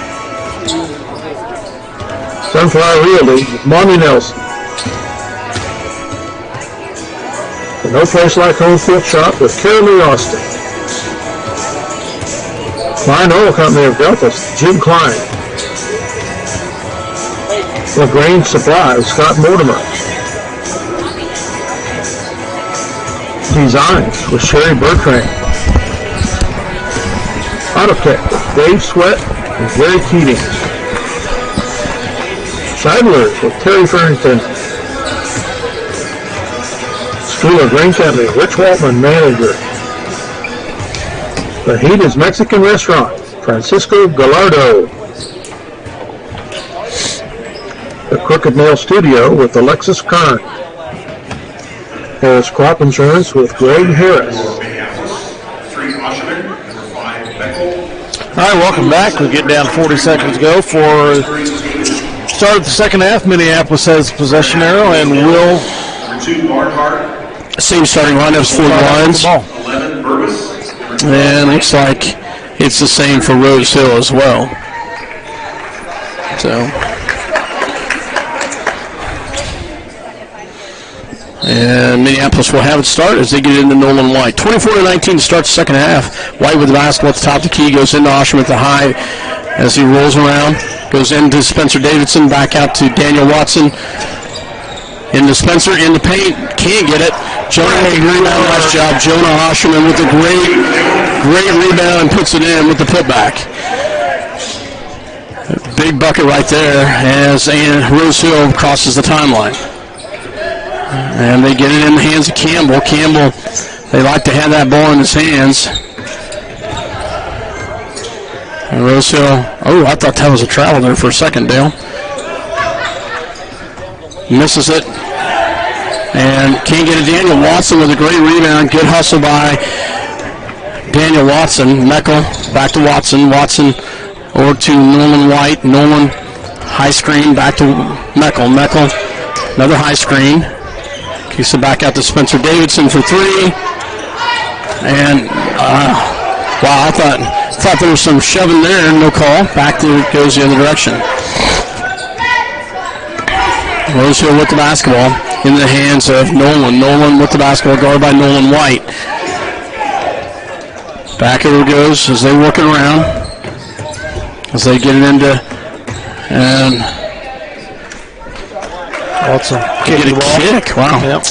Sunflower Realty with Monty Nelson. The No Place Like Home Gift Shop with Carrie Lee Austin. Klein Oil Company of Delphus, Jim Klein. LaGrange Supply, Scott Mortimer. Designs with Sherry Bertrand. Autotech with Dave Sweat and Jerry Keating. Scheidler's with Terry Farrington. School of Grain Company, Rich Waltman, manager. The Heated Mexican Restaurant, Francisco Gallardo. The Crooked Nail Studio with Alexis Kern. Harris Crop Insurance with Greg Harris. All right, welcome back. We get down 40 seconds to go for start of the second half. Minneapolis has possession arrow and will. Same starting lineups for the Lions. And looks like it's the same for Rose Hill as well. So. And Minneapolis will have it start as they get into Nolan White. 24-19 to start the second half. White with the basketball at the top of the key, goes into Osham at the high as he rolls around. Goes into Spencer Davidson, back out to Daniel Watson. Into Spencer, in the paint, can't get it. Jonah with a rebound, nice job. Jonah Osherman with a great rebound and puts it in with the putback. Big bucket right there as Rose Hill crosses the timeline. And they get it in the hands of Campbell. Campbell, they like to have that ball in his hands. And Rose Hill, I thought that was a travel there for a second, Dale. Misses it. And can't get it. Daniel Watson with a great rebound. Good hustle by Daniel Watson. Meckel back to Watson. Watson over to Nolan White. Nolan high screen back to Meckel. Meckel another high screen. Kicks it back out to Spencer Davidson for three. And wow, I thought there was some shoving there. No call. Back to goes the other direction. Rose Hill with the basketball in the hands of Nolan. Nolan with the basketball, guarded by Nolan White. Back it goes as they work it around. As they get it into, and Watson get a kick. Wow. Yep.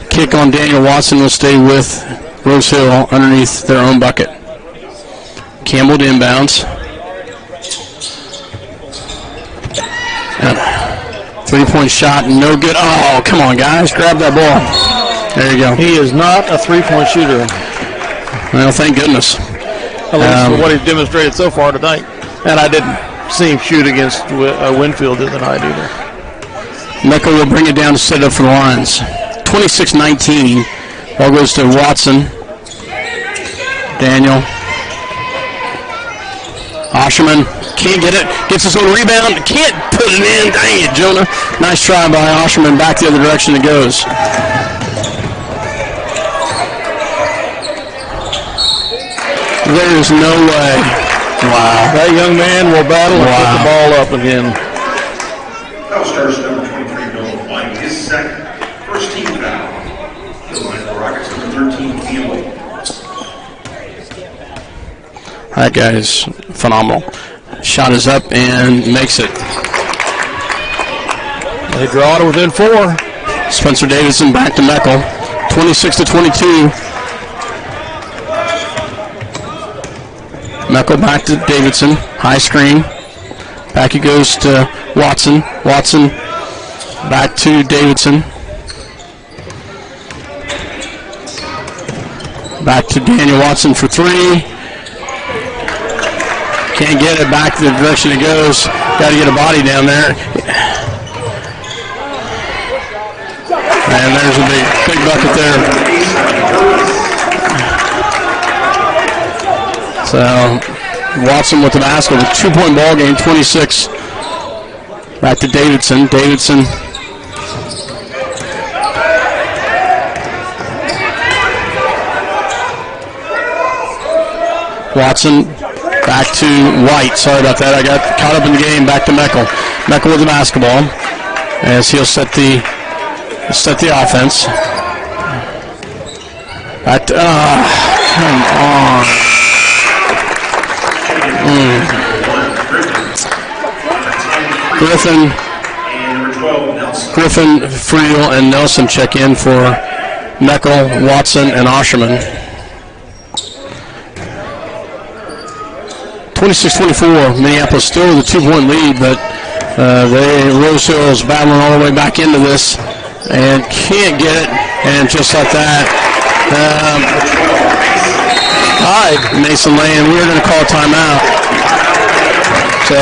Kick on Daniel Watson will stay with Rose Hill underneath their own bucket. Campbell to inbounds. And 3-point shot, no good. Oh, come on, guys. Grab that ball. There you go. He is not a three-point shooter. Well, thank goodness. At least for what he's demonstrated so far tonight. And I didn't see him shoot against Winfield the other night either. Mecca will bring it down to set up for the Lions. 26-19. Ball goes to Watson. Daniel. Osherman can't get it. Gets his own rebound. Can't put it in. Dang it, Jonah. Nice try by Osherman. Back the other direction it goes. There is no way. Wow. That young man will battle and put the ball up again. Foul starts number 23, Bill White, his second. First team foul. The line for Rockets number 13, Campbell. That guy is phenomenal. Shot is up and makes it. They draw to within 4. Spencer Davidson back to Meckel. 26-22. Meckel back to Davidson. High screen. Back he goes to Watson. Watson back to Davidson. Back to Daniel Watson for 3. Can't get it back to the direction it goes. Got to get a body down there. And there's a big bucket there. So Watson with the basket, a 2-point ball game, 26. Back to Davidson. Davidson. Watson back to White. Sorry about that. I got caught up in the game. Back to Meckel. Meckel with the basketball as he'll set the offense. Back to, come on. Griffin, Friel, and Nelson check in for Meckel, Watson, and Osherman. 26-24, Minneapolis still with a 2-point lead, but Rose Hill's battling all the way back into this and can't get it, and just like that, Mason Lane, we're going to call a timeout. So,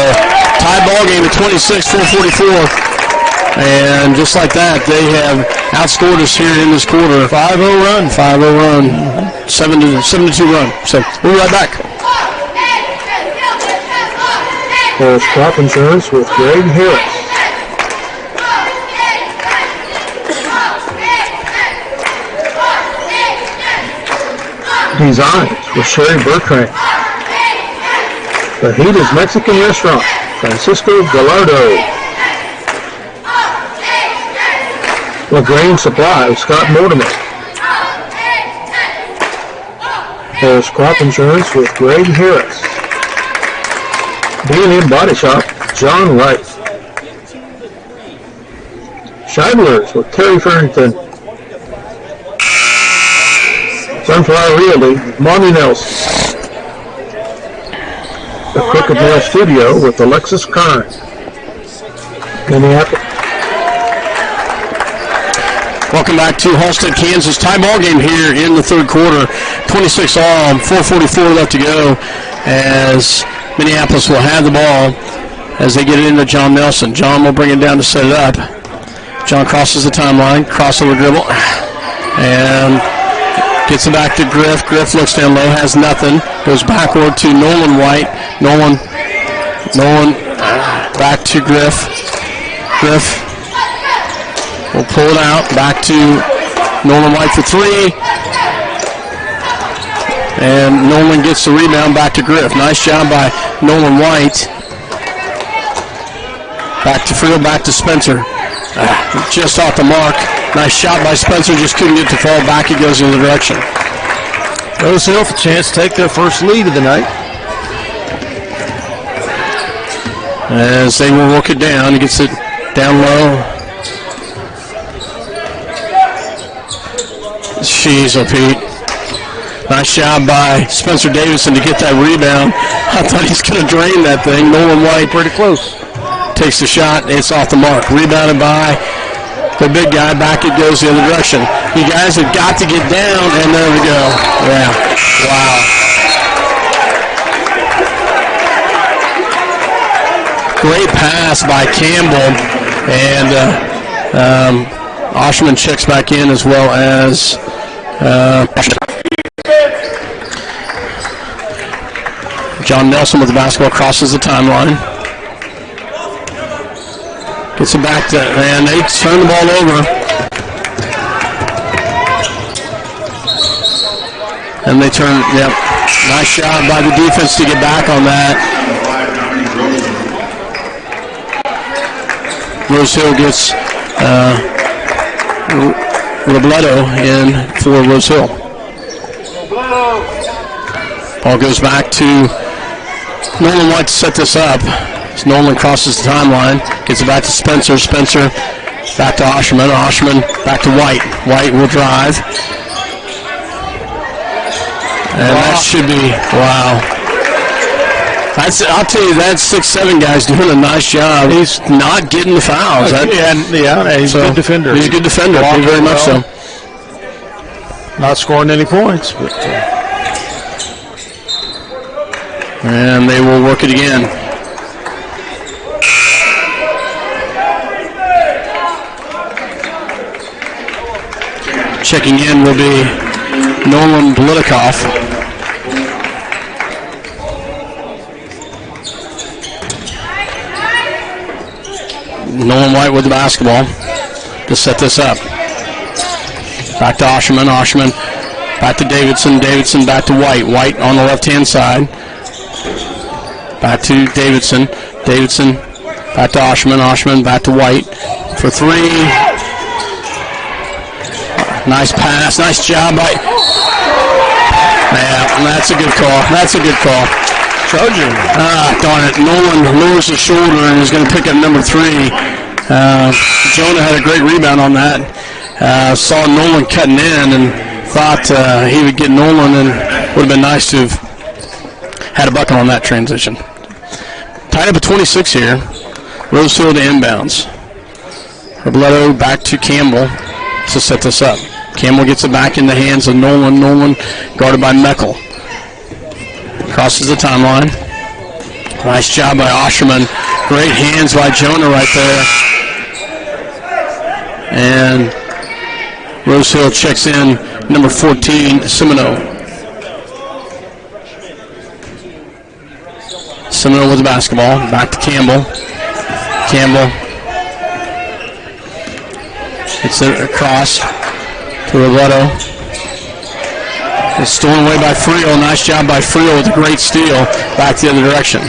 tie ball game at 26-444, and just like that, they have outscored us here in this quarter. 5-0 run. 7-2 run. So, we'll be right back. There's crop insurance with Greg Harris. Designs with Sherry Bertrand. The Heat Mexican Restaurant, Francisco Gallardo. LaGrange Supply with Scott Mortimer. There's crop insurance with Greg Harris. B&M Body Shop, John Wright. Scheidler's with Terry Farrington. Sunflower Realty, Monty Nelson. The Crooked Nail Studio with Alexis Kern. Minneapolis. Welcome back to Halstead, Kansas. Tie ball game here in the third quarter. 26 all, 4:44 left to go as Minneapolis will have the ball as they get it into John Nelson. John will bring it down to set it up. John crosses the timeline, crossover dribble, and gets it back to Griff. Griff looks down low, has nothing. Goes backward to Nolan White. Nolan back to Griff. Griff will pull it out. Back to Nolan White for 3. And Nolan gets the rebound back to Griff. Nice job by Nolan White. Back to Friel, back to Spencer. Just off the mark. Nice shot by Spencer, just couldn't get to fall back. He goes in the direction. Rose Hill with a chance to take their first lead of the night. As they will work it down. He gets it down low. Jeez, Pete. Nice job by Spencer Davidson to get that rebound. I thought he's going to drain that thing. Nolan White Pretty close. takes the shot. It's off the mark. Rebounded by the big guy. Back it goes the other direction. You guys have got to get down, and there we go. Yeah. Wow. Great pass by Campbell, and Oshman checks back in as well as John Nelson with the basketball, crosses the timeline. Gets it back to, and they turn the ball over. And they turn, yep. Nice job by the defense to get back on that. Rose Hill gets Robledo in for Rose Hill. Ball goes back to Nolan White to set this up. As Nolan crosses the timeline, gets it back to Spencer. Spencer back to Oshman. Oshman back to White. White will drive. And that should be, wow. I'll tell you, that 6'7" guy's doing a nice job. He's not getting the fouls. He's a good defender. He's a good defender, very much so. Not scoring any points, but and they will work it again. Checking in will be Nolan Blitikoff. Nolan White with the basketball to set this up. Back to Oshman. Oshman back to Davidson. Davidson back to White. White on the left-hand side. Back to Davidson. Davidson back to Oshman. Oshman back to White for three. Nice pass. Nice job by... Yeah, that's a good call. That's a good call. Trojan. Darn it. Nolan lowers his shoulder and is going to pick up number 3. Jonah had a great rebound on that. Saw Nolan cutting in and thought he would get Nolan, and would have been nice to have had a bucket on that transition. Tied up at 26 here. Rose Hill to inbounds. Robledo back to Campbell to set this up. Campbell gets it back in the hands of Nolan. Nolan guarded by Meckel. Crosses the timeline. Nice job by Osherman. Great hands by Jonah right there. And Rose Hill checks in number 14, Semino. Semino with the basketball. Back to Campbell. Campbell. It's across to Robledo. It's stolen away by Friel. Nice job by Friel with a great steal. Back the other direction.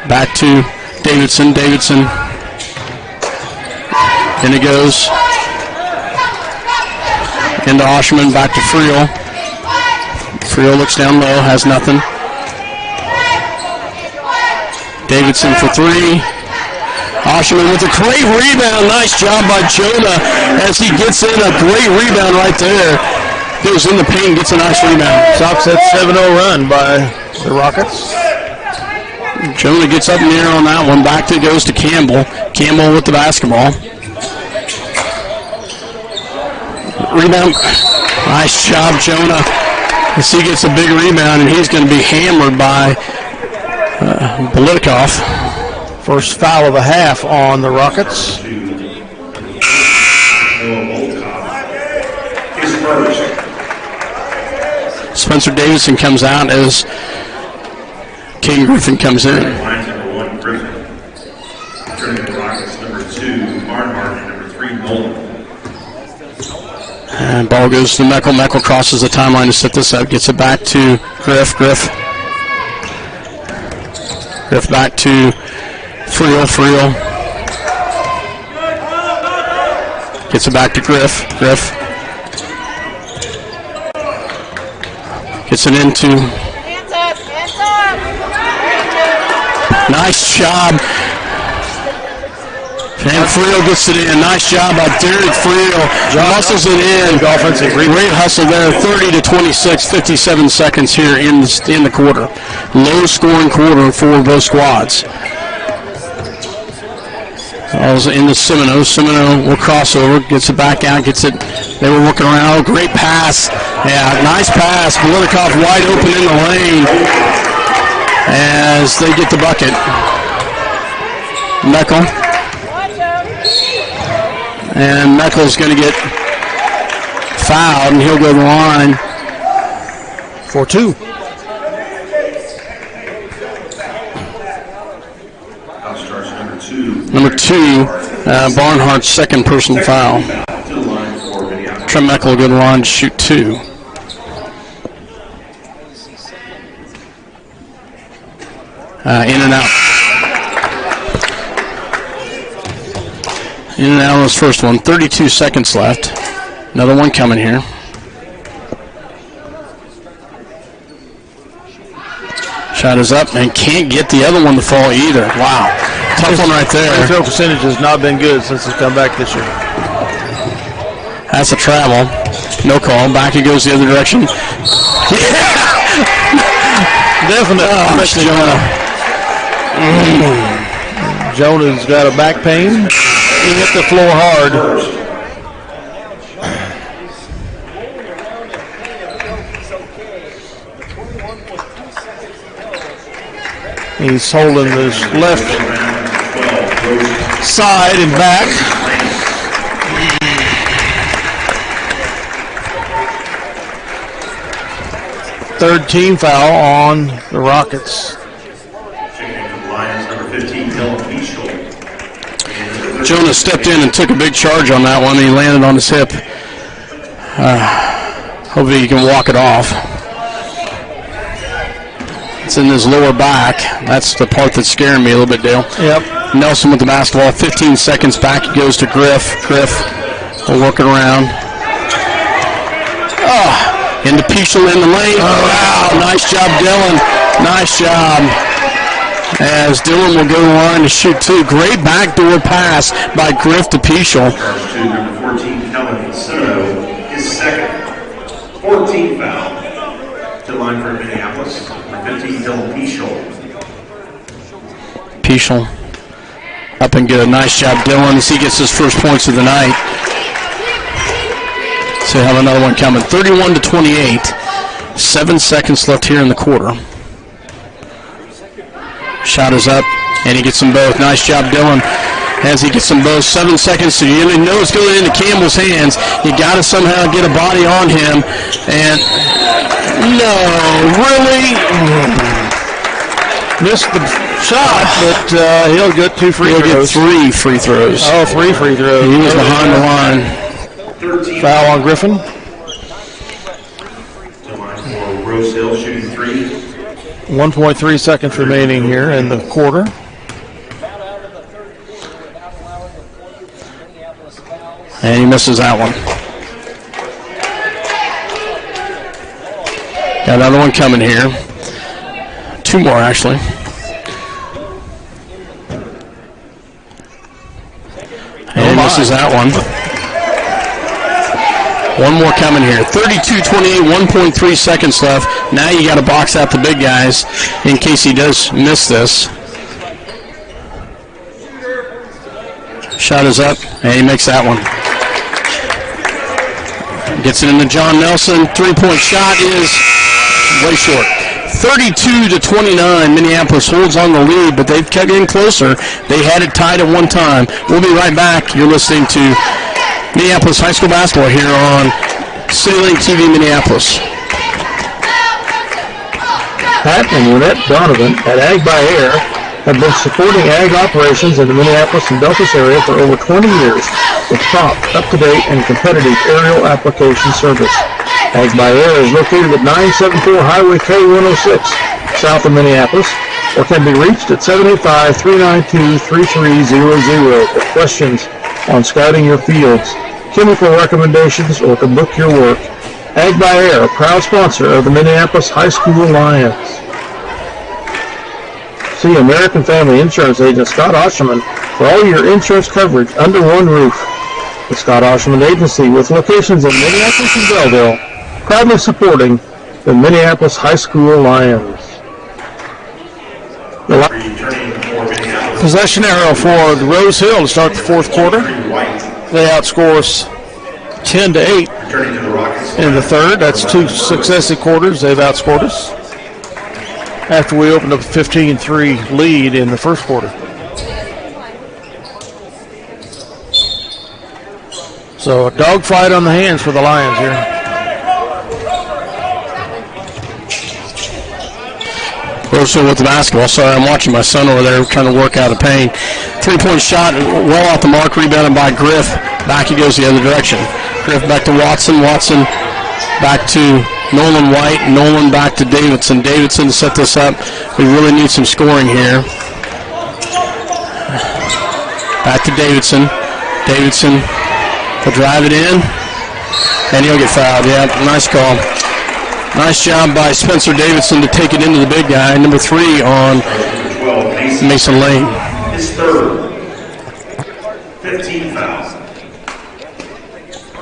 Back to Davidson. Davidson. In it goes. Into Oshman. Back to Friel. Friel looks down low. Has nothing. Davidson for 3. Oshman with a great rebound. Nice job by Jonah as he gets in a great rebound right there. Goes in the paint, gets a nice rebound. Sox that 7-0 run by the Rockets. Jonah gets up in the air on that one. Back to goes to Campbell. Campbell with the basketball. Rebound. Nice job, Jonah. As he gets a big rebound, and he's going to be hammered by Blitikoff. First foul of the half on the Rockets. Spencer Davidson comes out as King Griffin comes in. Line number 1, Griffin. Turning the Rockets, number 2, Barnhart, and number 3, Nolan. And ball goes to Meckel. Meckel crosses the timeline to set this up. Gets it back to Griff. Griff back to Friel. Gets it back to Griff. Griff gets it into. Nice job. And Friel gets it in. Nice job by Derek Friel. Muscles it in. Offensive great hustle there. 30-26, 57 seconds here in the quarter. Low scoring quarter for both squads. Also in the Semino. Semino will cross over, gets it back out, gets it. They were working around. Oh, great pass. Yeah, nice pass. Blitikoff wide open in the lane. as they get the bucket. Meckel. And Meckel's going to get fouled, and he'll go to the line for 2. Number 2, Barnhart's second personal foul. Trem Meckel will go to the line to shoot 2. In and out. In and out of his first one. 32 seconds left. Another one coming here. Shot is up and can't get the other one to fall either. Wow. Tough one right there. His field percentage has not been good since he's come back this year. That's a travel. No call. Back he goes the other direction. Definitely. Jonah's got a back pain. He hit the floor hard. He's holding his left side and back. Third team foul on the Rockets. Jonah stepped in and took a big charge on that one. He landed on his hip. Hopefully he can walk it off. It's in his lower back. That's the part that's scaring me a little bit, Dale. Yep. Nelson with the basketball. 15 seconds back. He goes to Griff. Griff will work it around. Into Peschel in the lane. Wow, nice job, Dylan. Nice job. As Dylan will go to the line to shoot 2. Great backdoor pass by Griff to Peschel. Number 14, Kellen Soto, his second 14th foul. To the line for Minneapolis. Number 15, Dylan Peschel. Peschel up and good. Nice job, Dylan, as he gets his first points of the night. So have another one coming. 31-28. 7 seconds left here in the quarter. Shot is up, and he gets them both. Nice job, Dylan, as he gets them both. 7 seconds, so you know it's going into Campbell's hands. You got to somehow get a body on him. And no, really? Missed the shot, but he'll get 2 free throws. He'll get 3 free throws. Oh, 3 free throws. He was behind the line. Foul on Griffin. To the line for Rose Hill, shooting 3. 1.3 seconds remaining here in the quarter. And he misses that one. Got another one coming here. 2 more, actually. And he misses that one. 1 more coming here. 32-28, 1.3 seconds left. Now you got to box out the big guys in case he does miss this. Shot is up, and he makes that one. Gets it into John Nelson. 3-point shot is way short. 32-29, Minneapolis holds on the lead, but they've kept getting closer. They had it tied at one time. We'll be right back. You're listening to Minneapolis High School basketball here on CityLink TV Minneapolis. Pat and Lynette Donovan at Ag by Air have been supporting ag operations in the Minneapolis and Deltas area for over 20 years with prompt, up-to-date, and competitive aerial application service. Ag by Air is located at 974 Highway K106, south of Minneapolis, or can be reached at 785-392-3300 for questions on scouting your fields, chemical recommendations, or to book your work. Ag by Air, a proud sponsor of the Minneapolis High School Lions. See American Family Insurance agent Scott Osherman for all your insurance coverage under one roof. The Scott Osherman Agency, with locations in Minneapolis and Belleville, proudly supporting the Minneapolis High School Lions. Possession arrow for the Rose Hill to start the fourth quarter. They outscore us 10-8 in the third. That's 2 successive quarters they've outscored us. after we opened up a 15-3 lead in the first quarter. So a dogfight on the hands for the Lions here. Rosehill with the basketball. Sorry, I'm watching my son over there trying to work out of pain. 3-point shot, well off the mark, rebounded by Griff. Back he goes the other direction. Griff back to Watson. Watson back to Nolan White. Nolan back to Davidson. Davidson to set this up. We really need some scoring here. Back to Davidson. Davidson will drive it in, and he'll get fouled. Yeah, nice call. Nice job by Spencer Davidson to take it into the big guy. Number 3 on 12, Mason Lane. His third. 15 fouls.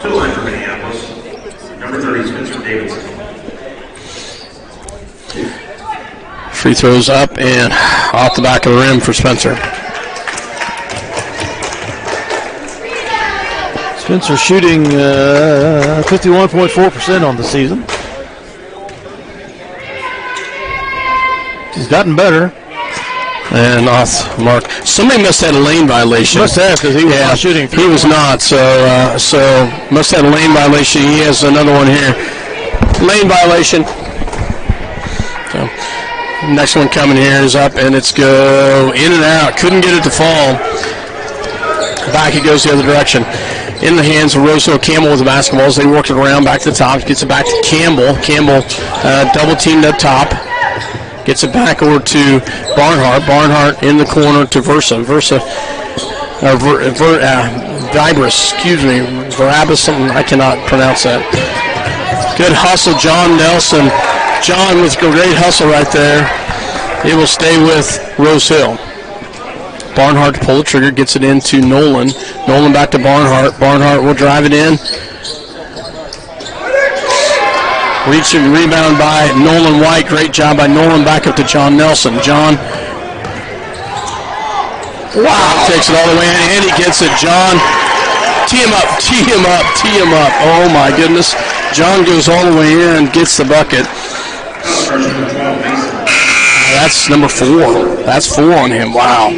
To the line for Minneapolis. Number 30, Spencer Davidson. Free throws up and off the back of the rim for Spencer. Spencer shooting 51.4% on the season. He's gotten better. And off mark. Somebody must have had a lane violation. Must have, because he was not shooting. He was not, so must have had a lane violation. He has another one here. Lane violation. So next one coming here is up, and it's go in and out. Couldn't get it to fall. Back it goes the other direction. In the hands of Rosehill. Campbell with the basketball as they work it around back to the top. Gets it back to Campbell. Campbell double teamed up top. Gets it back over to Barnhart. Barnhart in the corner to Versa. Vibris, excuse me. Varabas, something, I cannot pronounce that. Good hustle, John Nelson. John with a great hustle right there. It will stay with Rosehill. Barnhart to pull the trigger, gets it into Nolan. Nolan back to Barnhart. Barnhart will drive it in. Reaching rebound by Nolan White. Great job by Nolan. Back up to John Nelson. John. Wow. Takes it all the way in, and he gets it. John. Tee him up, tee him up, tee him up. Oh, my goodness. John goes all the way in, gets the bucket. That's number 4. That's 4 on him. Wow.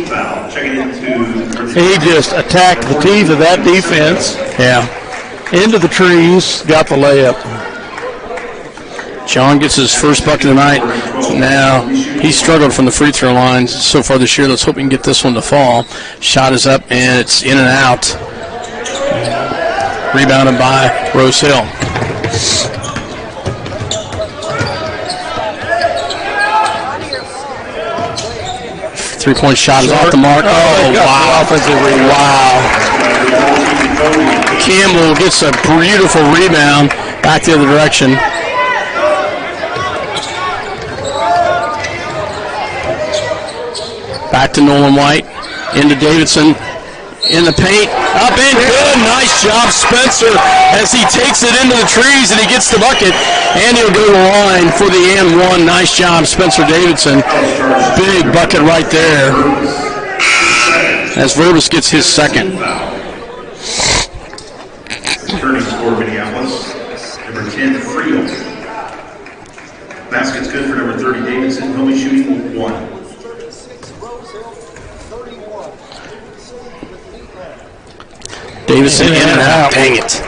He just attacked the teeth of that defense. Yeah. Into the trees, got the layup. John gets his first bucket tonight. Now, he struggled from the free throw line so far this year. Let's hope we can get this one to fall. Shot is up, and it's in and out. Rebounded by Rosehill. Three-point shot is off the mark. Oh, wow. Wow. Campbell gets a beautiful rebound back the other direction. Back to Nolan White. Into Davidson. In the paint. Up and good. Nice job, Spencer, as he takes it into the trees and he gets the bucket. And he'll go to the line for the and one. Nice job, Spencer Davidson. Big bucket right there. As Verbis gets his second. Turning score Minneapolis. Number 10, Friel. Basket's good for number 30, Davidson. Only shooting 1. Davidson in and out. Dang it.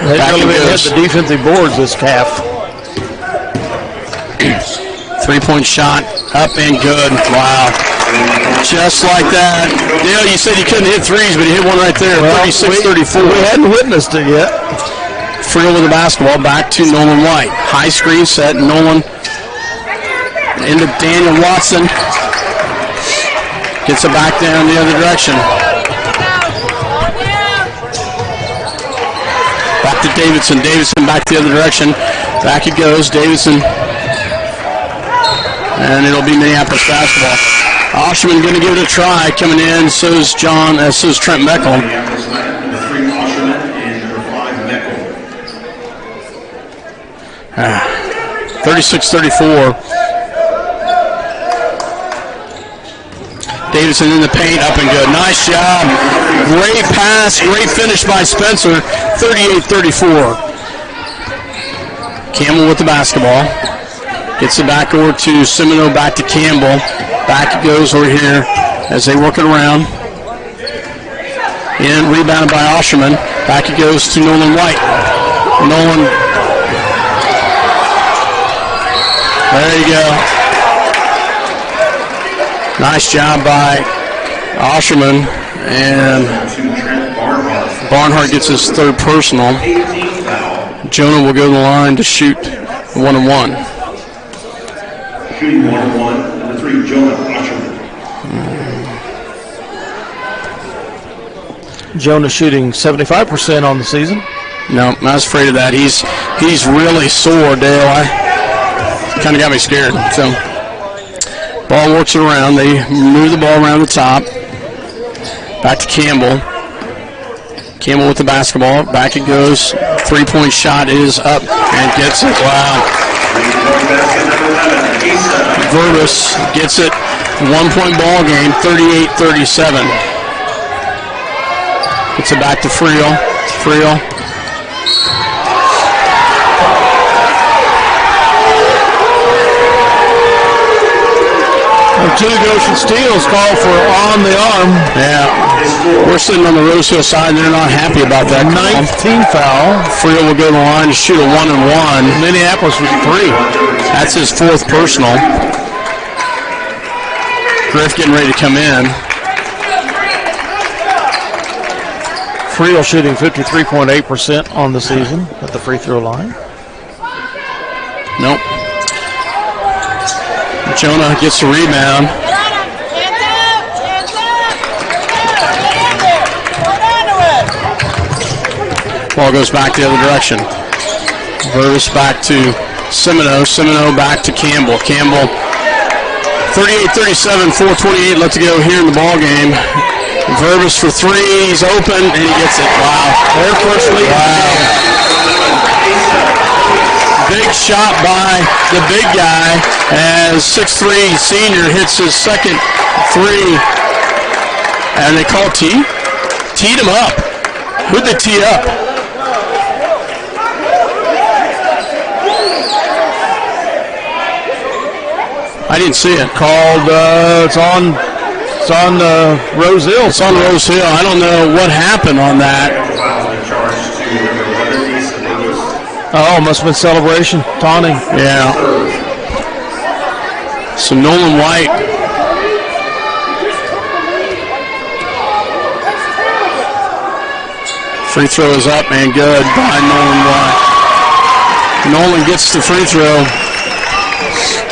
They really hit the defensive boards this half. Three-point shot. Up and good. Wow. Just like that. Dale, you said you couldn't hit threes, but he hit one right there. Well, 36-34. We hadn't witnessed it yet. Friel with the basketball. Back to Nolan White. High screen set. Nolan into Daniel Watson. Gets it back down the other direction. Back to Davidson. Davidson back the other direction. Back it goes. Davidson. And it'll be Minneapolis basketball. Osherman going to give it a try. Coming in. So is Trent Meckel. 36-34. Davidson in the paint, up and good. Nice job. Great pass, great finish by Spencer. 38-34. Campbell with the basketball. Gets it back over to Semino, back to Campbell. Back it goes over here as they work it around. And rebounded by Osherman. Back it goes to Nolan White. Nolan. There you go. Nice job by Osherman. And Barnhart gets his third personal. Jonah will go to the line to shoot 1-1. Shooting 1-1, number 3, Jonah Osherman. Jonah shooting 75% on the season. No, I was afraid of that. He's really sore, Dale. I kind of got me scared. So ball works it around. They move the ball around the top. Back to Campbell. Campbell with the basketball. Back it goes. Three-point shot is up and gets it. Wow. Verbis gets it. 1-point ball game, 38-37. Gets it back to Friel. Friel. Two Goshen Steels call for on the arm. Yeah. We're sitting on the Rose Hill side, and they're not happy about that. 19th foul. Friel will go to the line to shoot a 1-1. Minneapolis with 3. That's his fourth personal. Griff getting ready to come in. Friel shooting 53.8% on the season at the free throw line. Nope. Jonah gets the rebound. Ball goes back the other direction. Verbis back to Semino. Semino back to Campbell. Campbell, 38-37, 4:28 left to go here in the ball game. Verbis for three. He's open and he gets it. Wow. Their first lead. Wow. Big shot by the big guy as 6'3" senior hits his second three. And they call tee? Teed him up. Who'd they tee up? I didn't see it. Called, it's on Rose Hill. It's on Rose Hill. I don't know what happened on that. Oh, must have been celebration. Taunting. Yeah. So Nolan White. Free throw is up and good by Nolan White. Nolan gets the free throw.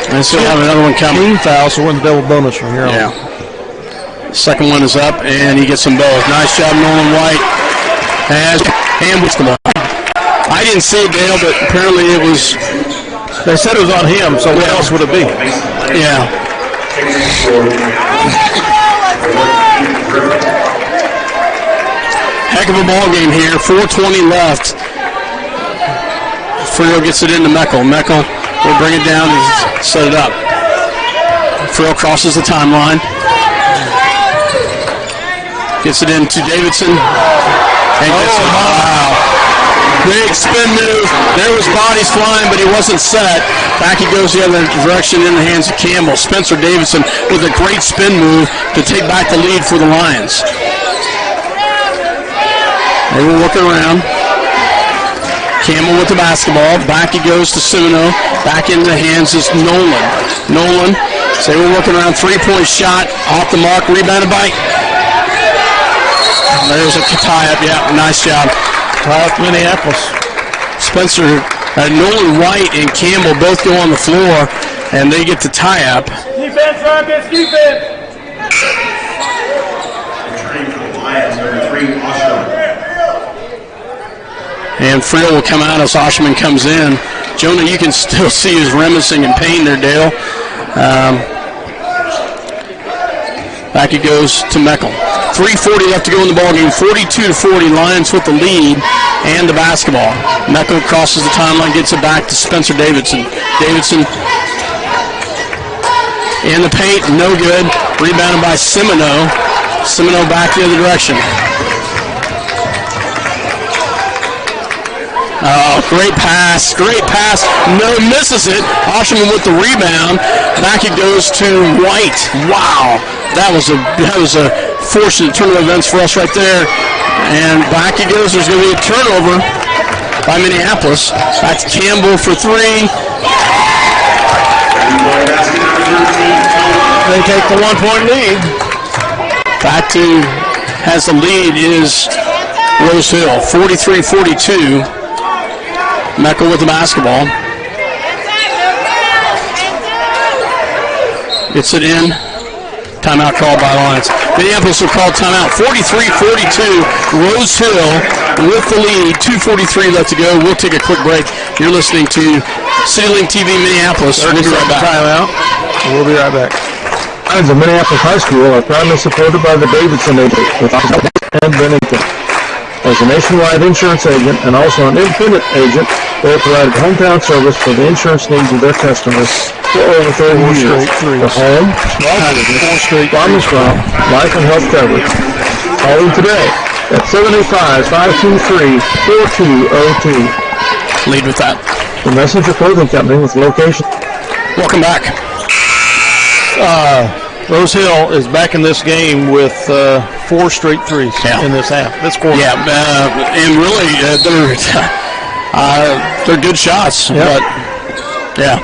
And still have another one coming. Team foul, so we're in the double bonus from here on. Yeah. Second one is up, and he gets them both. Nice job, Nolan White. And with them all. I didn't see it, Dale, but apparently it was. They said it was on him, so what else would it be? Yeah. Heck of a ball game here. 4:20 left. Friel gets it into Meckel. Meckel will bring it down and set it up. Friel crosses the timeline. Gets it into Davidson. And gets it. Wow. Big spin move. There was bodies flying, but he wasn't set. Back he goes the other direction in the hands of Campbell. Spencer Davidson with a great spin move to take back the lead for the Lions. They will look around. Campbell with the basketball. Back he goes to Semino. Back into the hands is Nolan. Nolan. So they were looking around. 3-point shot. Off the mark. Rebounded by. There's a tie-up. Yeah, nice job. Tie-up Minneapolis. Spencer, Nolan White and Campbell both go on the floor, and they get the tie-up. Defense, Rockets, defense. Returning for the Lions, number 3, Osherman. And Friel will come out as Osherman comes in. Jonah, you can still see his reminiscing in pain there, Dale. Back it goes to Meckel. 3:40 left to go in the ballgame. 42-40, Lions with the lead and the basketball. Meckel crosses the timeline, gets it back to Spencer Davidson. Davidson in the paint, no good. Rebounded by Semino. Semino back the other direction. Oh, great pass. No, misses it. Osherman with the rebound. Back it goes to White. Wow. That was a fortunate turn of events for us right there. And back it goes. There's going to be a turnover by Minneapolis. That's Campbell for three. They take the 1-point lead. Back to has the lead is Rose Hill, 43-42. Meckel with the basketball. Gets it in. Timeout called by Lions. Minneapolis will call timeout. 43-42. Rose Hill with the lead. 2:43 left to go. We'll take a quick break. You're listening to CityLink TV Minneapolis. We'll be right back. Timeout. We'll be right back. Lions of Minneapolis High School are proudly supported by the Davidson Agency with and Bennington. As a nationwide insurance agent and also an independent agent, they have provided hometown service for the insurance needs of their customers for over 30 years. For home, small business, farmers crop, life and health coverage. Call them today at 785-523-4202. Lead with that. The Messenger Clothing Company with location. Welcome back. Rose Hill is back in this game with 4 straight threes in this half. This quarter. Yeah, and really they're good shots. Yep. But yeah,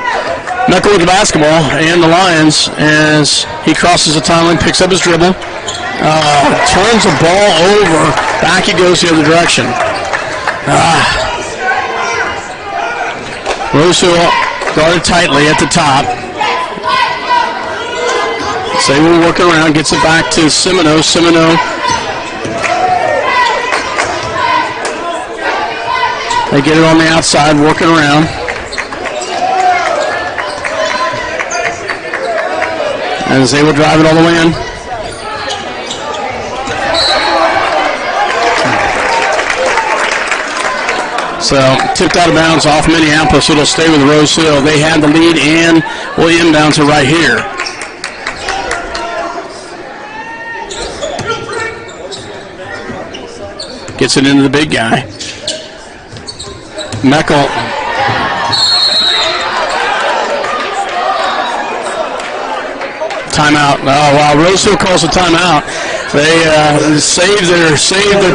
Meckel with the basketball and the Lions as he crosses the timeline, picks up his dribble, turns the ball over, back he goes the other direction. Rose Hill guarded tightly at the top. Say we'll work around, gets it back to Semino. They get it on the outside, working around. And they will drive it all the way in. So tipped out of bounds off Minneapolis. It'll stay with Rose Hill. They had the lead and will inbounds it right here. Gets it into the big guy. Meckel. Timeout. Oh, wow. Rose Hill calls a timeout. They saved their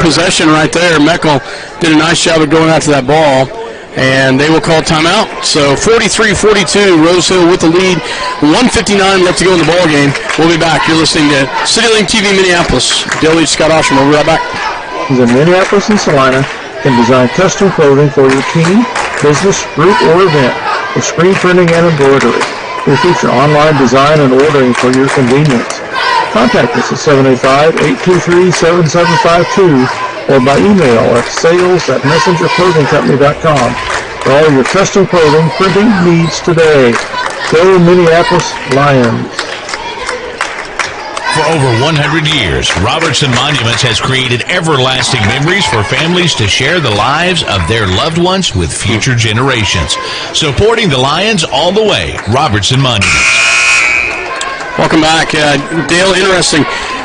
possession right there. Meckel did a nice job of going after that ball, and they will call timeout. So 43-42, Rose Hill with the lead. 1:59 left to go in the ball game. We'll be back. You're listening to CityLink TV Minneapolis. Dale Lee, Scott Osherman. We'll be right back. In Minneapolis and Salina can design custom clothing for your team, business, group, or event with screen printing and embroidery. We feature online design and ordering for your convenience. Contact us at 785-823-7752 or by email at sales@messengerclothingcompany.com for all your custom clothing printing needs today. Go Minneapolis Lions. For over 100 years, Robertson Monuments has created everlasting memories for families to share the lives of their loved ones with future generations. Supporting the Lions all the way, Robertson Monuments. Welcome back. Dale, interesting.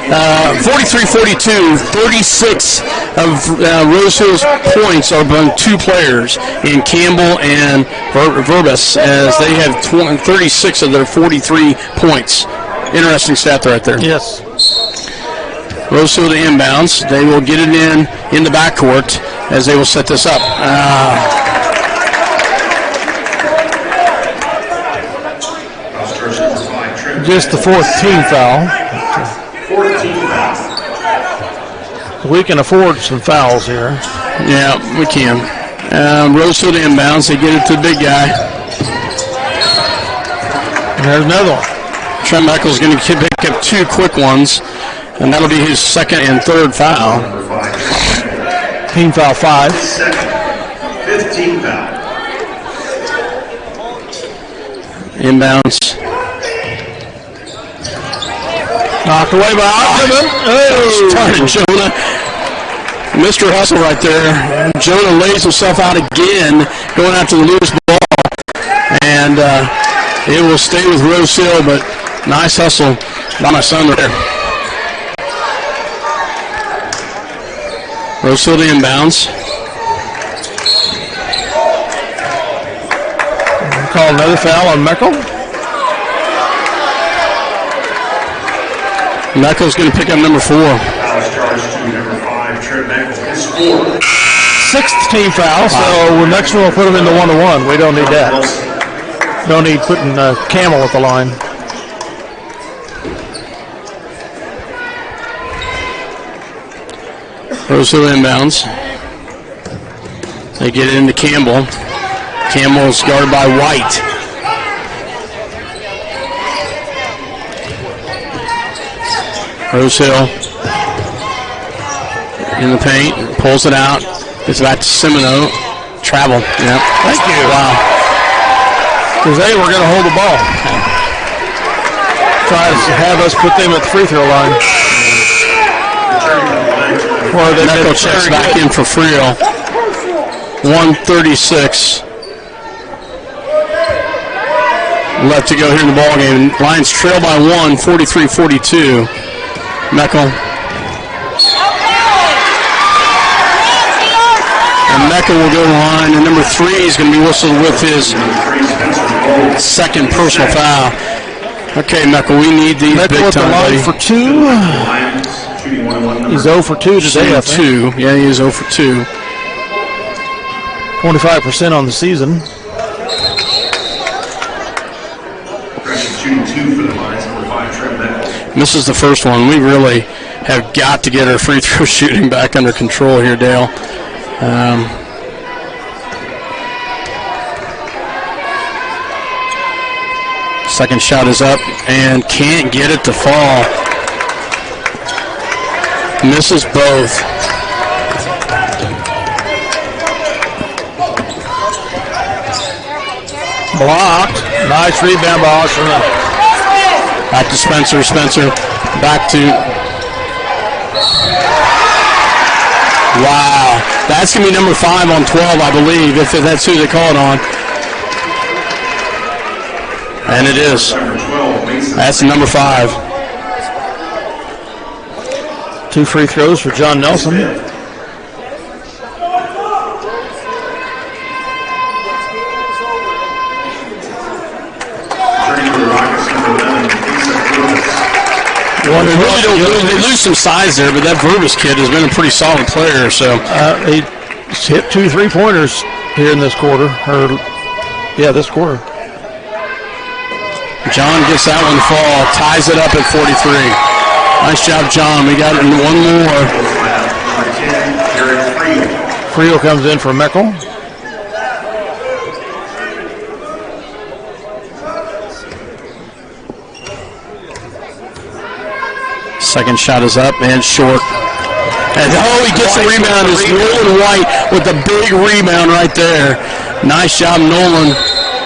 43-42, 36 of Rose Hill's points are among 2 players in Campbell and Verbus, as they have 36 of their 43 points. Interesting stat right there. Yes. Rose Hill to inbounds. They will get it in the backcourt as they will set this up. Just the 4th team foul. 14 fouls. We can afford some fouls here. Yeah, we can. Rose Hill to inbounds. They get it to the big guy. And there's another one. Trent Meckel's going to pick up 2 quick ones, and that'll be his 2nd and 3rd foul. Team foul 5. 15 foul. Inbounds. Knocked away by Osherman. Started Jonah. Mr. Hustle right there. Jonah lays himself out again, going after the loose ball. And it will stay with Rose Hill, but nice hustle by my son there. Rose Hill to inbounds. call another foul on Meckel. Meckel's going to pick up number 4. Foul is charged to number 5, Trent Meckel. His 4th. 6th team foul, so the next one will put them into 1-1. We don't need that. Don't need putting Camel at the line. Rosehill inbounds. They get it into Campbell. Campbell's guarded by White. Rosehill in the paint, pulls it out. It's back to Semino. Travel. Yeah. Thank you. Wow. Because they were going to hold the ball. Try to have us put them at the free throw line. Meckel checks back in for Frio. 1:36 left to go here in the ball game. Lions trail by 1, 43-42. Meckel. And Meckel will go to the line, and number 3 is going to be whistled with his 2nd personal foul. Okay, Meckel, we need these Meckel big at the time, line buddy. for 2. He's 0 for 2 today, I think. 2. Yeah, he is 0 for 2. 25% on the season. Shooting 2 for the Lions, number 5, Trent Meckel. Misses the first one. We really have got to get our free throw shooting back under control here, Dale. Second shot is up and can't get it to fall. Misses both. Blocked. Nice rebound by Austin. Back to Spencer. Spencer back to... Wow. That's going to be number 5 on 12, I believe, if that's who they call it on. And it is. That's number 5. 2 free throws for John Nelson. They lose some size there, but that Verbus kid has been a pretty solid player. So he hit 2 3-pointers here in this quarter. This quarter. John gets that one to fall, ties it up at 43. Nice job, John. We got one more. Frio comes in for Meckel. Second shot is up and short. And he gets the rebound. It's Nolan White with the big rebound right there. Nice job, Nolan.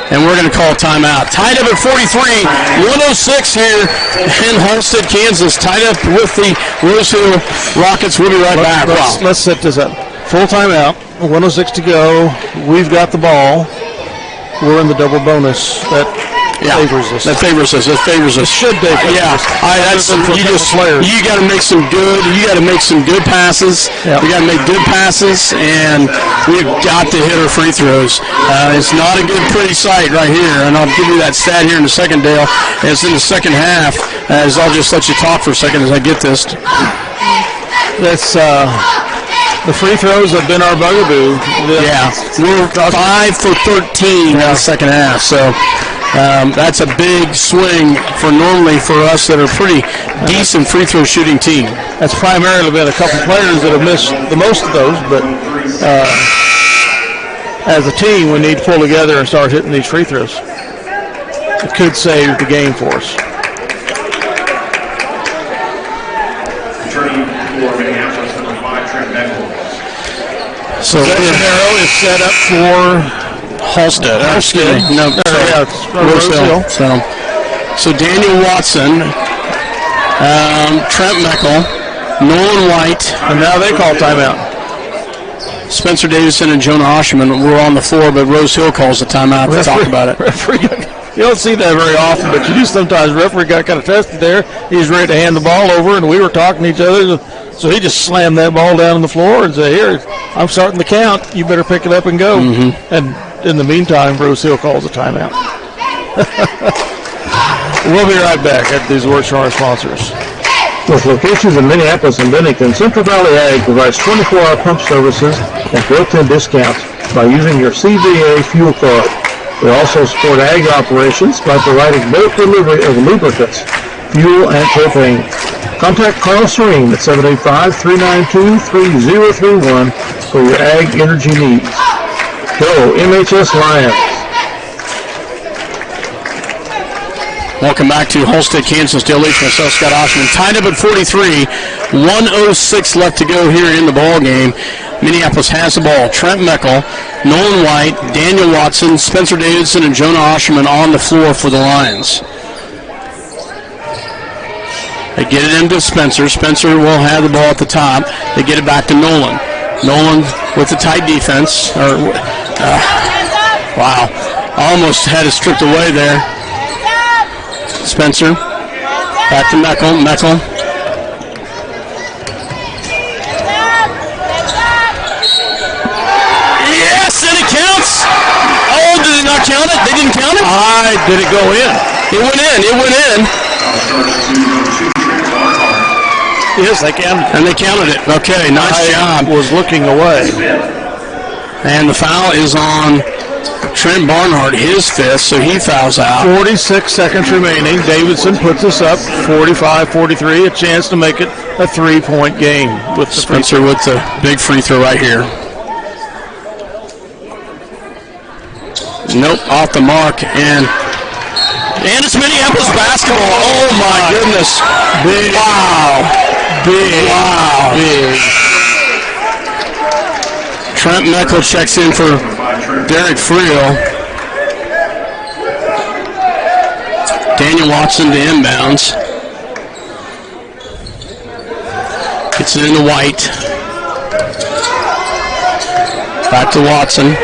And we're going to call a timeout. Tied up at 43, 106 here in Halstead, Kansas. Tied up with the Rosehill Rockets. We'll be right back. Let's set this up. Full timeout, 106 to go. We've got the ball. We're in the double bonus. That favors us. That favors us. That favors us. Should they? You got to make some good. You got to make some good passes. Yep. We got to make good passes, and we've got to hit our free throws. It's not a good, pretty sight right here, and I'll give you that stat here in a second, Dale. It's in the second half. As I'll just let you talk for a second as I get this. That's the free throws have been our bugaboo. We're 5 for 13 in the second half. So. That's a big swing for us that are pretty decent free throw shooting team. That's primarily been a couple players that have missed the most of those, but as a team, we need to pull together and start hitting these free throws. It could save the game for us. Returning for Minneapolis, number 5, Trent Meckel. So Arrow is set up for Halstead. Rosehill. So Daniel Watson, Trent Meckel, Nolan White, and now they call timeout. Spencer Davison and Jonah Osherman were on the floor, but Rosehill calls the timeout to talk about it. You don't see that very often, but you do sometimes. Referee got kind of tested there. He's ready to hand the ball over, and we were talking to each other. So he just slammed that ball down on the floor and said, "Here, I'm starting the count. You better pick it up and go." And in the meantime, Rose Hill calls a timeout. We'll be right back at these words from our sponsors. With locations in Minneapolis and Bennington, Central Valley Ag provides 24-hour pump services and built-in discounts by using your CVA fuel card. They also support ag operations by providing bulk delivery of lubricants, fuel, and propane. Contact Carl Serene at 785-392-3031 for your ag energy needs. Go MHS Lions. Welcome back to Holstead, Kansas. Dale Leach, myself, Scott Oshman. Tied up at 43. 1:06 left to go here in the ball game. Minneapolis has the ball. Trent Meckel, Nolan White, Daniel Watson, Spencer Davidson, and Jonah Osherman on the floor for the Lions. They get it into Spencer. Spencer will have the ball at the top. They get it back to Nolan. Nolan with the tight defense. Wow. Almost had it stripped away there. Spencer. Back to Meckel. Meckel. Yes, and it counts. Oh, did it not count it? They didn't count it? Did it go in? It went in. It went in. Yes, they can. And they counted it. Okay, nice job. Was looking away. And the foul is on Trent Barnhart, his fifth, so he fouls out. 46 seconds remaining. Davidson puts us up 45-43. A chance to make it a 3-point game. With the Spencer with the big free throw right here. Nope, off the mark. And it's Minneapolis basketball. Oh, my goodness. Big. Wow. Big. Wow. Big. Trent Meckel checks in for Derek Friel. Daniel Watson to inbounds. Gets it into White. Back to Watson.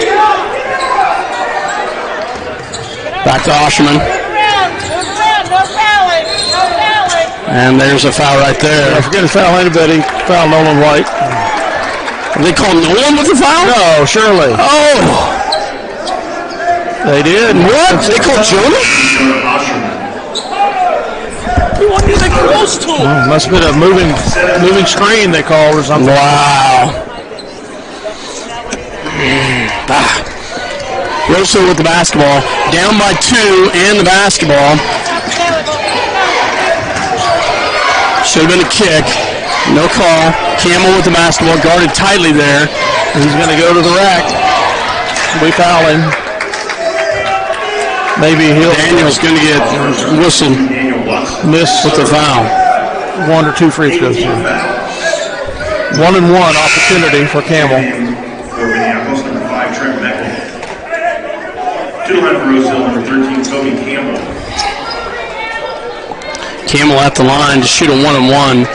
Back to Osherman. And there's a foul right there. I forget to foul anybody. Foul Nolan White. They call Nolan with the foul? No, surely. Oh! They did. What? They called Jonah? What are they close to? Must have been a moving screen they called or something. Wow. Rosso with the basketball. Down by 2 and the basketball. Should have been a kick. No call. Campbell with the basketball, guarded tightly there. He's going to go to the rack. We foul him. Maybe Daniel's going to get whistled. Miss with the foul. 1 or 2 free throws. 1-and-1 opportunity for Campbell. For Minneapolis, number 5, Trent Meckel. To the line for Rose Hill, number 13, Toby Campbell. Campbell at the line to shoot a 1-and-1.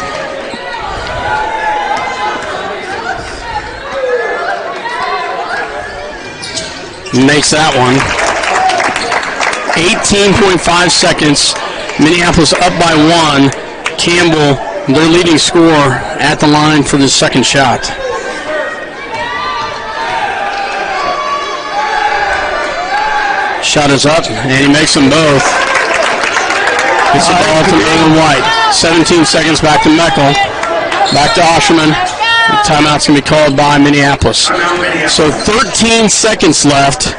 Makes that one. 18.5 seconds. Minneapolis up by 1. Campbell, their leading scorer, at the line for the second shot. Shot is up, and he makes them both. Gets the ball to Nolan White. 17 seconds back to Meckel. Back to Osherman. Timeout's going to be called by Minneapolis. So 13 seconds left.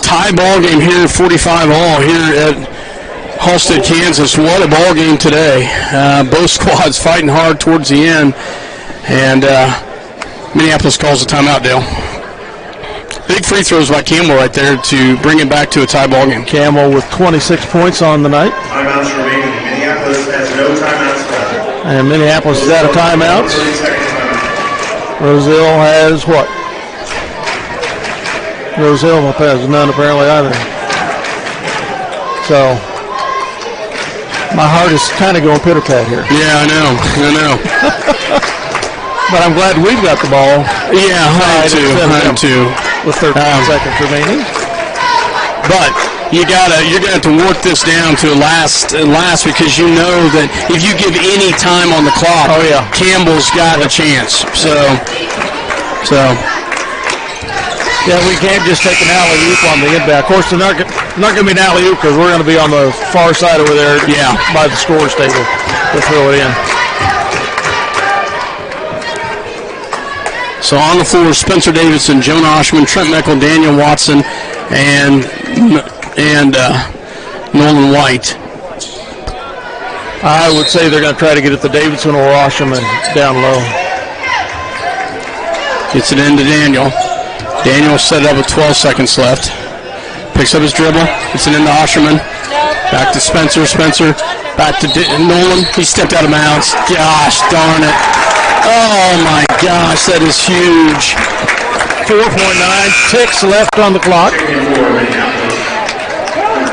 Tie ball game here, 45 all here at Holstead, Kansas. What a ball game today. Both squads fighting hard towards the end. And Minneapolis calls a timeout, Dale. Big free throws by Campbell right there to bring it back to a tie ball game. Campbell with 26 points on the night. Timeouts remaining. Minneapolis has no timeouts left. And Minneapolis is out of timeouts. Roselle has what? Roselle has none apparently either. So my heart is kind of going pitter-pat here. Yeah, I know. But I'm glad we've got the ball. Yeah, I am too. With 13 seconds remaining. But you're gonna have to work this down to last because you know that if you give any time on the clock, Campbell's got a chance. So Yeah, we can't just take an alley-oop on the inbound. Of course, they're not going to be an alley-oop because we're going to be on the far side over there by the scorer's table. We'll throw it in. So on the floor, Spencer Davidson, Jonah Oshman, Trent Meckel, Daniel Watson, and Nolan White. I would say they're going to try to get it to Davidson or Oshman down low. Gets it into Daniel. Daniel set it up with 12 seconds left. Picks up his dribble. Gets it into Osherman. Back to Spencer. Spencer back to Nolan. He stepped out of bounds. Gosh darn it. Oh my gosh, that is huge. 4.9 ticks left on the clock.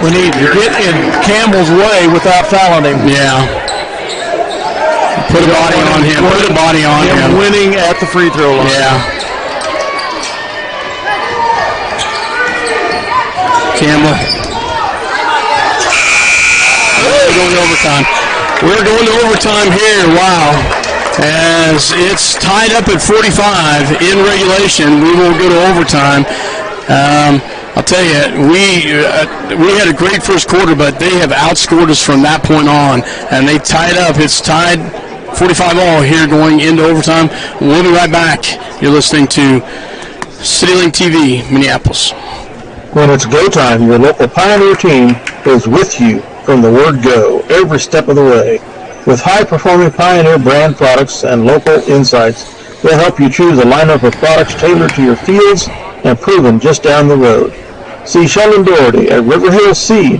We need to get in Campbell's way without fouling him. Yeah. Put a body on him. Put a body on him. Winning at the free throw line. Yeah. Campbell. We're going to overtime. We're going to overtime here. Wow. As it's tied up at 45 in regulation, we will go to overtime. I'll tell you, we had a great first quarter, but they have outscored us from that point on, and they tied up. It's tied 45 all here going into overtime. We'll be right back. You're listening to CityLink TV, Minneapolis. When it's go time, your local Pioneer team is with you from the word go every step of the way. With high-performing Pioneer brand products and local insights, they'll help you choose a lineup of products tailored to your fields and proven just down the road. See Sheldon Doherty at River Hill C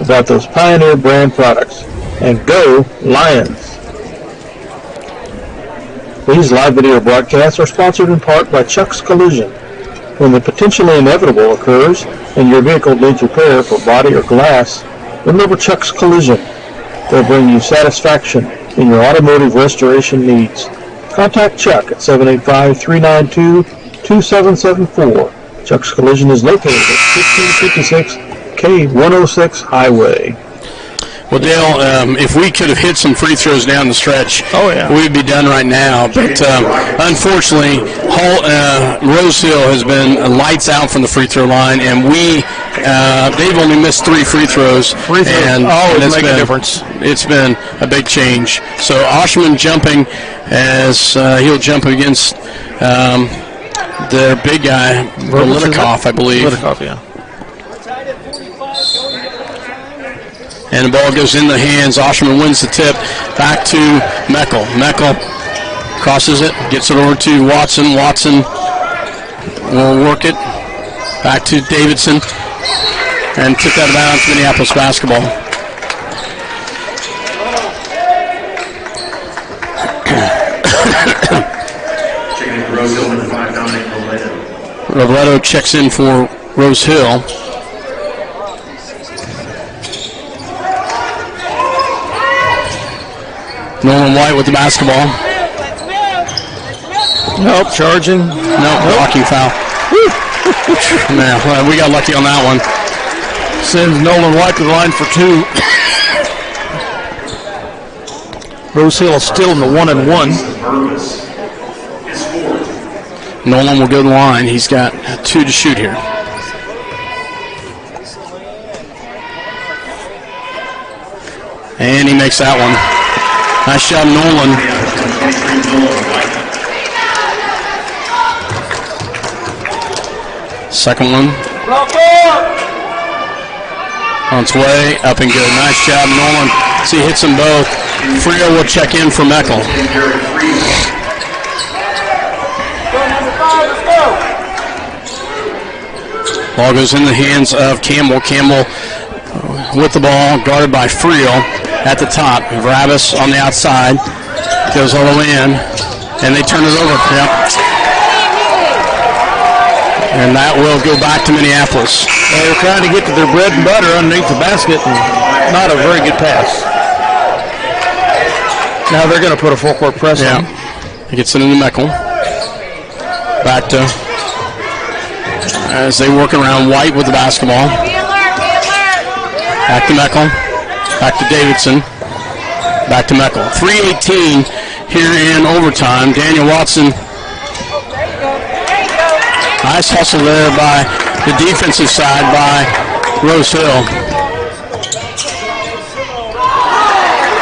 about those Pioneer brand products. And go Lions! These live video broadcasts are sponsored in part by Chuck's Collision. When the potentially inevitable occurs and your vehicle needs repair for body or glass, remember Chuck's Collision. They'll bring you satisfaction in your automotive restoration needs. Contact Chuck at 785-392-2774. Chuck's Collision is located at 1656 K106 Highway. Well, Dale, if we could have hit some free throws down the stretch, we'd be done right now. But unfortunately, Rose Hill has been lights out from the free throw line, and they've only missed 3 free throws. And it's been a difference. It's been a big change. So Oshman jumping as he'll jump against their big guy, Litikoff, I believe. Litikoff, yeah. And the ball goes in the hands. Oshman wins the tip. Back to Meckel. Meckel crosses it, gets it over to Watson. Watson will work it. Back to Davidson. And tipped out of bounds, Minneapolis basketball. Checking in for Rose Hill, number 5, Dominic Robledo. Robledo checks in for Rose Hill. Nolan White with the basketball. Nope, charging. Nope, blocking foul. Man, we got lucky on that one. Sends Nolan White to the line for 2. Rose Hill is still in the 1-and-1. Nolan will go to the line. He's got 2 to shoot here. And he makes that one. Nice job, Nolan. Second one. On its way, up and good. Nice job, Nolan. See, hits them both. Frio will check in for Meckel. Ball goes in the hands of Campbell. Campbell with the ball, guarded by Frio at the top. Varabas on the outside. Goes all the way in. And they turn it over. Yep. And that will go back to Minneapolis. They were trying to get to their bread and butter underneath the basket, and not a very good pass. Now they're going to put a full court press on. He gets it into Meckel. Back to, as they work around, White with the basketball. Back to Meckel. Back to Davidson. Back to Meckel. 3:18 here in overtime. Daniel Watson Nice hustle there by the defensive side by Rose Hill.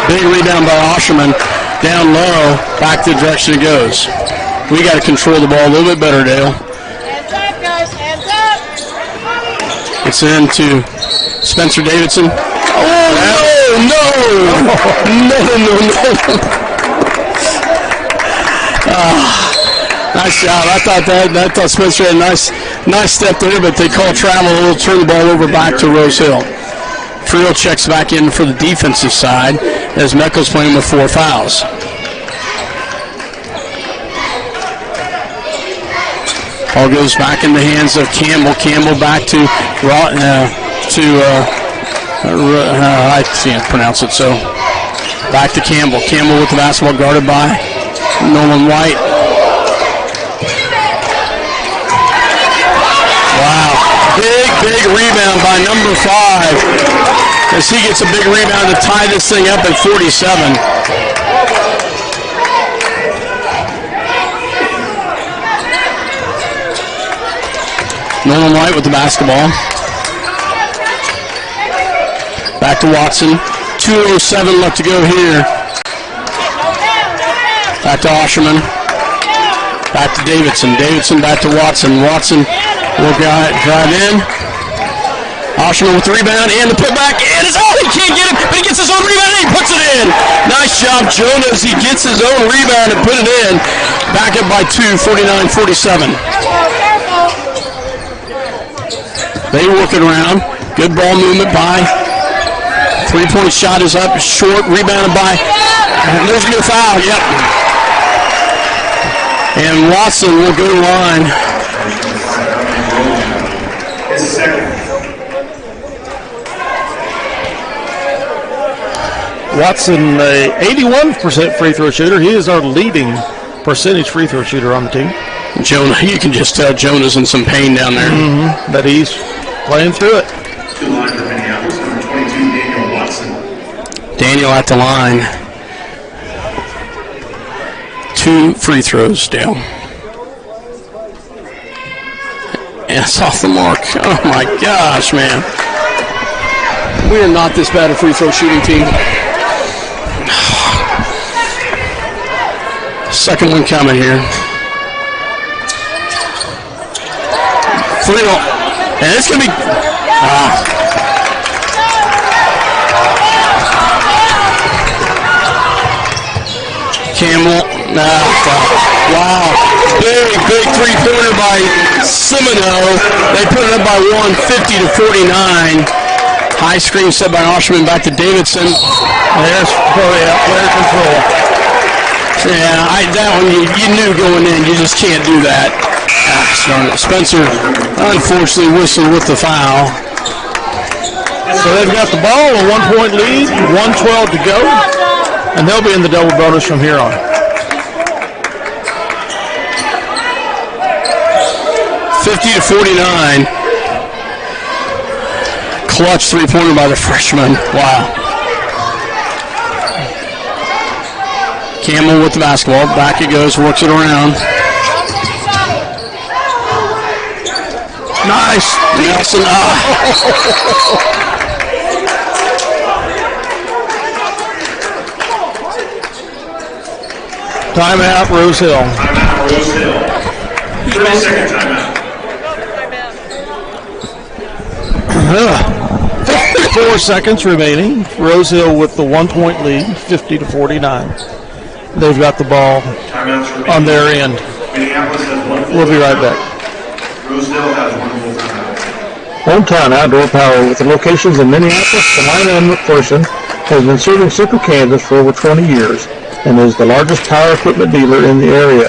Big rebound by Osherman. Down low, back the direction it goes. We got to control the ball a little bit better, Dale. Hands up, guys, hands up. It's into Spencer Davidson. Oh, no. Nice job. I thought Spencer had a nice step there, but they call travel. We'll turn the ball over back to Rose Hill. Friel checks back in for the defensive side as Meckel's playing with 4 fouls. Ball goes back in the hands of Campbell. Campbell back to I can't pronounce it, so back to Campbell. Campbell with the basketball guarded by Nolan White. Wow. Big rebound by number 5 as he gets a big rebound to tie this thing up at 47. Nolan White with the basketball. Back to Watson. 2:07 left to go here. Back to Osherman. Back to Davidson. Davidson back to Watson. Watson will drive in. Osherman with the rebound and the putback. And it's he can't get it, but he gets his own rebound and he puts it in. Nice job, Jonas. He gets his own rebound and put it in. Back up by 2, 49-47. They work it around. Good ball movement by. 3-point shot is up, short, rebounded by. There's a foul, yep. And Watson will go to the line. His second. Watson, 81% free throw shooter. He is our leading percentage free throw shooter on the team. Jonah, you can just tell Jonah's in some pain down there. Mm-hmm. But he's playing through it. To the line for Minneapolis, number 22, Daniel Watson. Daniel at the line. 2 free throws, Dale. And it's off the mark. Oh my gosh, man. We are not this bad a free throw shooting team. Second one coming here. Friel. And it's going to be... Campbell. Wow. Big three-pointer by Semino. They put it up by 1, 50-49. High screen set by Osherman back to Davidson. There's player control. Yeah, that one you knew going in. You just can't do that. Spencer, unfortunately, whistled with the foul. So they've got the ball, a 1-point lead, 1:12 to go, and they'll be in the double bonus from here on. 50-49. Clutch three-pointer by the freshman. Wow. Campbell with the basketball. Back it goes, works it around. Nice. Nelson. Timeout, Rose Hill. Timeout, Rose Hill. 30-second timeout. 4 seconds remaining. Rose Hill with the 1-point lead, 50-49. They've got the ball Timeouts remaining. on their end. Minneapolis has one full We'll be right timeout. back. Rose Hill has one full timeout. Hometown Outdoor Power, with the locations in Minneapolis, Salina, and McPherson, has been serving Central Kansas for over 20 years and is the largest power equipment dealer in the area.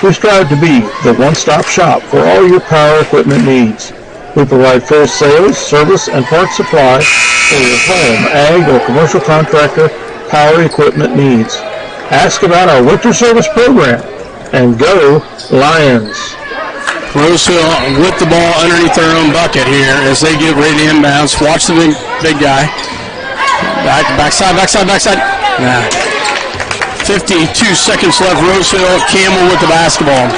We strive to be the one-stop shop for all your power equipment needs. We provide full sales, service, and parts supply for your home, ag, or commercial contractor power equipment needs. Ask about our winter service program, and go Lions! Rose Hill with the ball underneath their own bucket here as they get ready to inbounds. Watch the big guy. Backside. Nah. 52 seconds left. Rose Hill, Campbell with the basketball.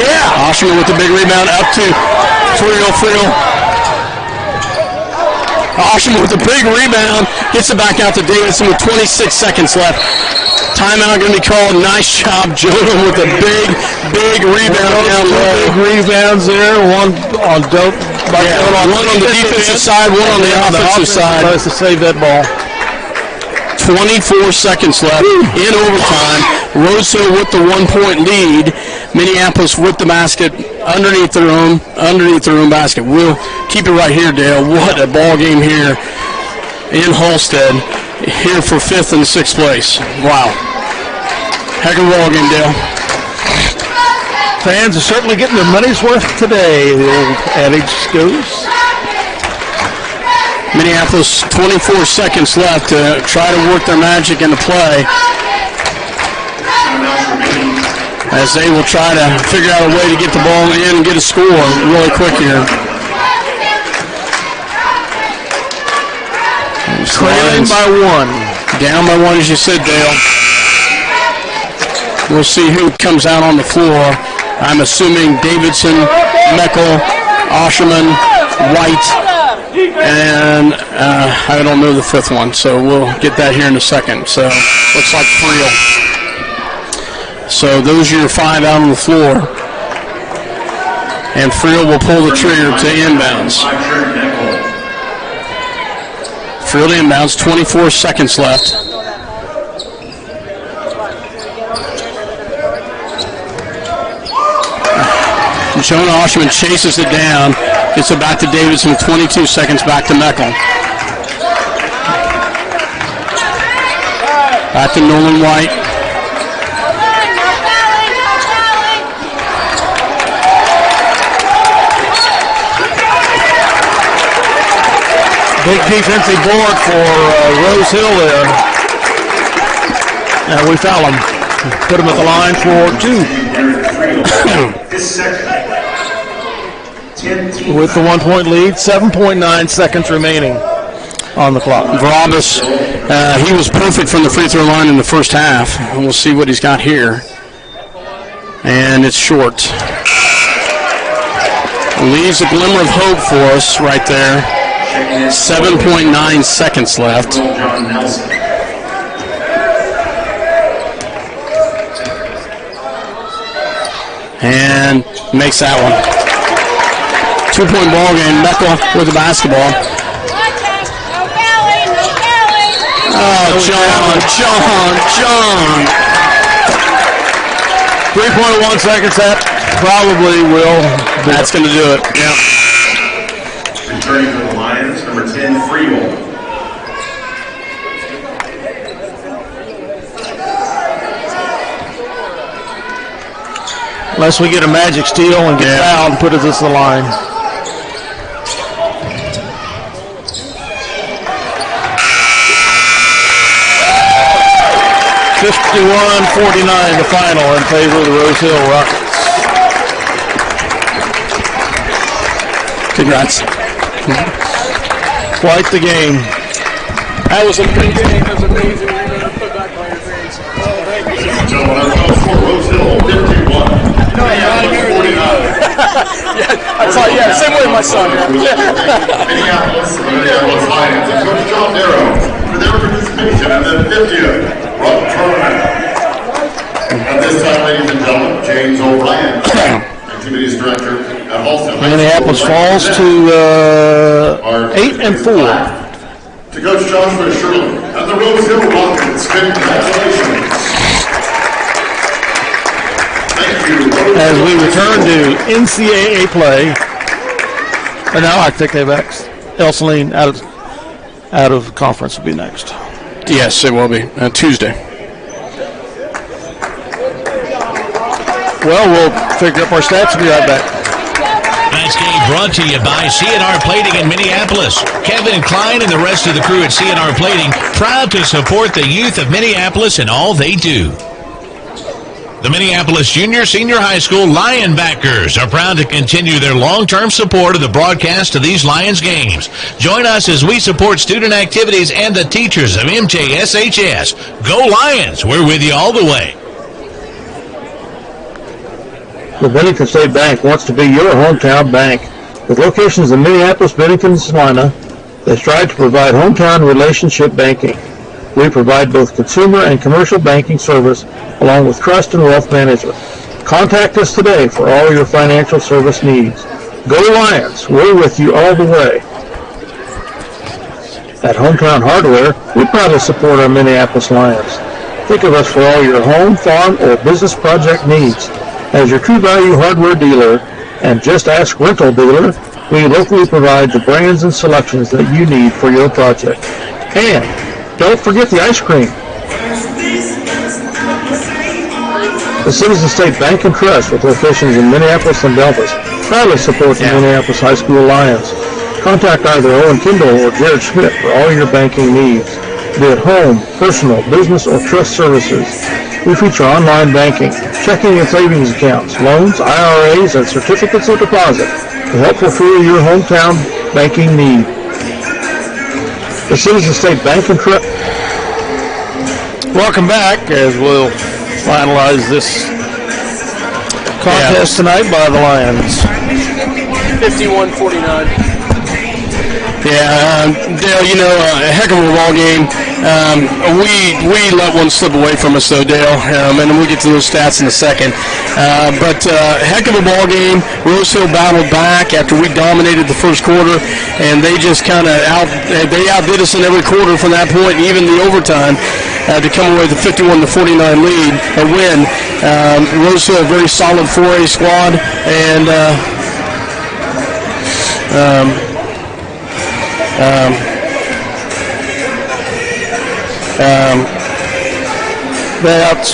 Yeah. Osherman with the big rebound up to Friel. Osherman with a big rebound. Gets it back out to Davidson with 26 seconds left. Timeout going to be called. Nice job, Jonah, with a big rebound down low. Big rebounds there. One on dope. One on the defensive side, one on the offensive side. Tries to save that ball. 24 seconds left in overtime. Rosehill with the 1-point lead. Minneapolis with the basket underneath their own basket. We'll keep it right here, Dale. What a ball game here in Halstead. Here for 5th and 6th place. Wow. Heck of a ball game, Dale. Fans are certainly getting their money's worth today, the old adage goes. Minneapolis, 24 seconds left to try to work their magic into play, as they will try to figure out a way to get the ball in and get a score really quick here. Trailing by one. Down by one, as you said, Dale. We'll see who comes out on the floor. I'm assuming Davidson, Meckel, Osherman, White, and I don't know the 5th one, so we'll get that here in a second. So looks like Friel. So those are your 5 out on the floor. And Friel will pull the trigger to inbounds. Friel to inbounds, 24 seconds left. Jonah Osherman chases it down, gets it back to Davidson, 22 seconds back to Meckel. Back to Nolan White. Big defensive board for Rose Hill there. And we foul him. Put him at the line for 2. His second. 10 With the 1-point lead, 7.9 seconds remaining on the clock. Varabas, he was perfect from the free throw line in the first half. And we'll see what he's got here. And it's short. Leaves a glimmer of hope for us right there. 7.9 seconds left. John Nelson. And makes that one. 2-point ball game. Meckel with the basketball. Oh, John. 3.1 seconds. That probably will. That's going to do it. Yeah. Returning for the Lions, number 10, Friel. Unless we get a magic steal and get fouled and put us at the line. (51-49) the final in favor of the Rose Hill Rockets. Congrats. Quite the game. That was a big game. That was amazing. Gentlemen, our final score, Rose Hill, 51. Minneapolis, 49. Same way with my son. Minneapolis Lions and Coach John Darrow for their participation in the 50th Rupp Tournament. At this time, ladies and gentlemen, James O'Brien, Activities Director at Halstead. Minneapolis falls to 8-4. To Coach Joshua Shirley and the Rose Hill Rockets, congratulations. Thank you. As we return to NCAA play, and now I think they've asked Elsaline out of conference will be next. Yes, it will be. Tuesday. Well, we'll figure up our stats and be right back. Tonight's game brought to you by C&R Plating in Minneapolis. Kevin Klein and the rest of the crew at C&R Plating, proud to support the youth of Minneapolis in all they do. The Minneapolis Junior Senior High School Lionbackers are proud to continue their long-term support of the broadcast of these Lions games. Join us as we support student activities and the teachers of MJSHS. Go Lions! We're with you all the way. The Bennington State Bank wants to be your hometown bank. With locations in Minneapolis, Bennington, and Salina, they strive to provide hometown relationship banking. We provide both consumer and commercial banking service along with trust and wealth management. Contact us today for all your financial service needs. Go Lions! We're with you all the way. At Hometown Hardware, we proudly support our Minneapolis Lions. Think of us for all your home, farm, or business project needs. As your True Value hardware dealer and Just Ask rental dealer, we locally provide the brands and selections that you need for your project. And don't forget the ice cream. The Citizen State Bank and Trust, with locations in Minneapolis and Adolph, proudly support the Minneapolis High School Lions. Contact either Owen Kimball or Jared Schmidt for all your banking needs, be it home, personal, business, or trust services. We feature online banking, checking and savings accounts, loans, IRAs, and certificates of deposit to help fulfill your hometown banking need. The Citizen State Bank and Trust. Welcome back as we'll finalize this contest tonight by the Lions. 51-49. Yeah, Dale, you know, a heck of a ball game. We let one slip away from us, though, Dale, and then we'll get to those stats in a second. But heck of a ball game. Rose Hill battled back after we dominated the first quarter, and they just kind of outdid us in every quarter from that point, even the overtime, to come away with a 51-49 lead, a win. Rose Hill, a very solid 4A squad, and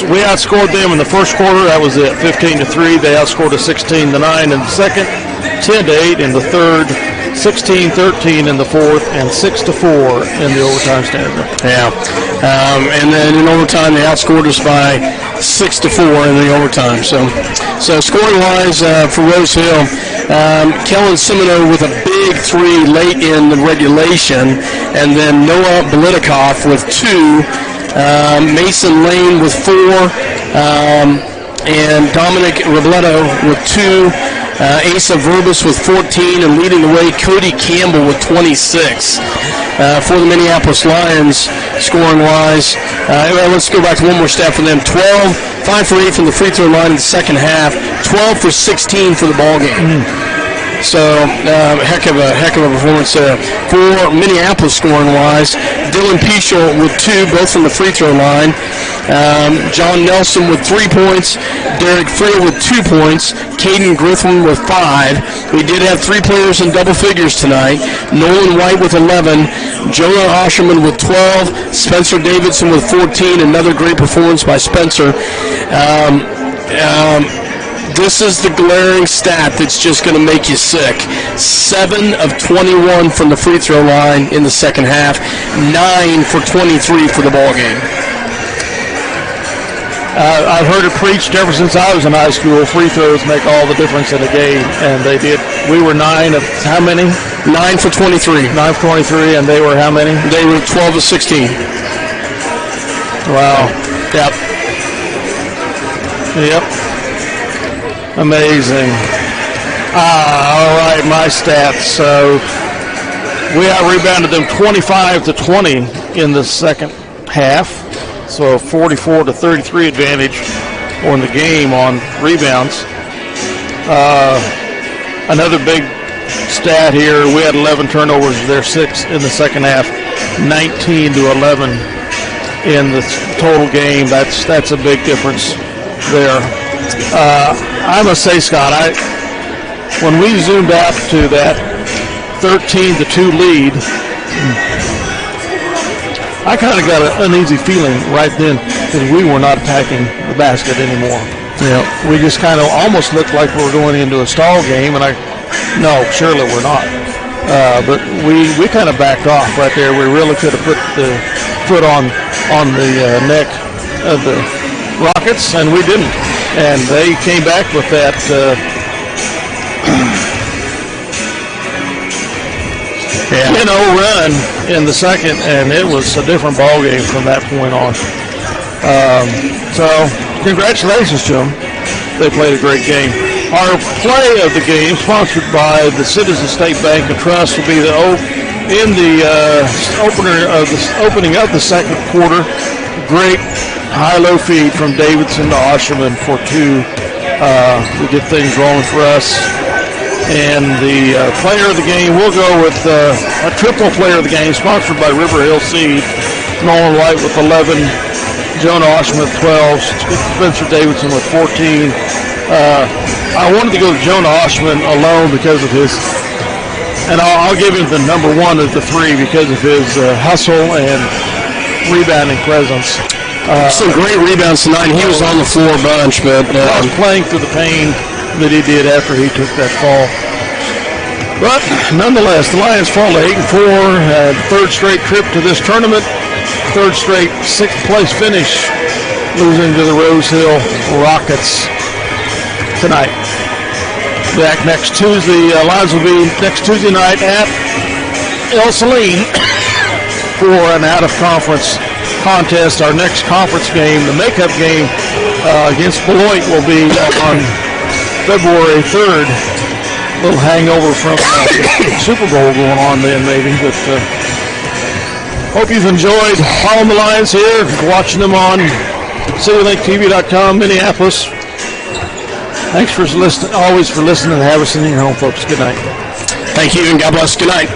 we outscored them in the first quarter. That was it, 15-3. They outscored us 16-9 in the second, 10-8 in the third, 16-13 in the fourth, and 6-4 in the overtime stanza. Yeah, and then in overtime they outscored us by 6-4 in the overtime. So scoring-wise for Rose Hill, Kellen Semino with a big three late in the regulation, and then Noah Belitikoff with 2, Mason Lane with 4, and Dominic Robledo with 2, Asa Verbus with 14, and leading the way Cody Campbell with 26. For the Minneapolis Lions, scoring-wise, let's go back to one more stat for them. 5 for 8 from the free throw line in the second half, 12 for 16 for the ball game. So heck of a performance there. For Minneapolis scoring-wise, Dylan Pichel with 2, both from the free throw line. John Nelson with 3 points. Derek Freer with 2 points. Caden Griffin with 5. We did have 3 players in double figures tonight. Nolan White with 11. Jonah Osherman with 12. Spencer Davidson with 14. Another great performance by Spencer. This is the glaring stat that's just going to make you sick. 7 of 21 from the free throw line in the second half. 9 for 23 for the ball game. I've heard it preached ever since I was in high school. Free throws make all the difference in a game, and they did. We were 9 of how many? 9 for 23. 9 for 23, and they were how many? They were 12 of 16. Wow. Yep. Amazing. All right, my stats. So we out-rebounded them 25-20 in the second half. So a 44-33 advantage on the game on rebounds. Another big stat here, we had 11 turnovers. They're 6 in the second half, 19-11 in the total game. That's a big difference there. I must say, Scott, when we zoomed out to that 13-2 lead, I kind of got an uneasy feeling right then because we were not attacking the basket anymore. Yeah. We just kind of almost looked like we were going into a stall game, and no, surely we're not. But we kind of backed off right there. We really could have put the foot on the neck of the Rockets, and we didn't. And they came back with that 10-0 run in the second, and it was a different ball game from that point on. So congratulations to them. They played a great game. Our play of the game, sponsored by the Citizen State Bank and Trust, will be opening of the second quarter. Great high-low feed from Davidson to Osherman for 2 to get things rolling for us. And the player of the game, we'll go with a triple player of the game, sponsored by River Hill Seed. Nolan White with 11, Jonah Osherman with 12, Spencer Davidson with 14. I wanted to go to Jonah Osherman alone because of his, and I'll give him the number 1 of the 3 because of his hustle and rebounding presence. Some great rebounds tonight. He was on the floor a bunch, but playing through the pain that he did after he took that fall. But nonetheless, the Lions fall to 8-4, had third straight trip to this tournament, third straight 6th place finish, losing to the Rose Hill Rockets tonight. Back next Tuesday, Lions will be next Tuesday night at El Saline for an out-of-conference contest. Our next conference game, the makeup game against Beloit, will be on February 3rd. A little hangover from Super Bowl going on then, maybe. But hope you've enjoyed following the Lions here, watching them on CityLinkTV.com, Minneapolis. Thanks for listening, always for listening, and have us in your home, folks. Good night. Thank you, and God bless. Good night.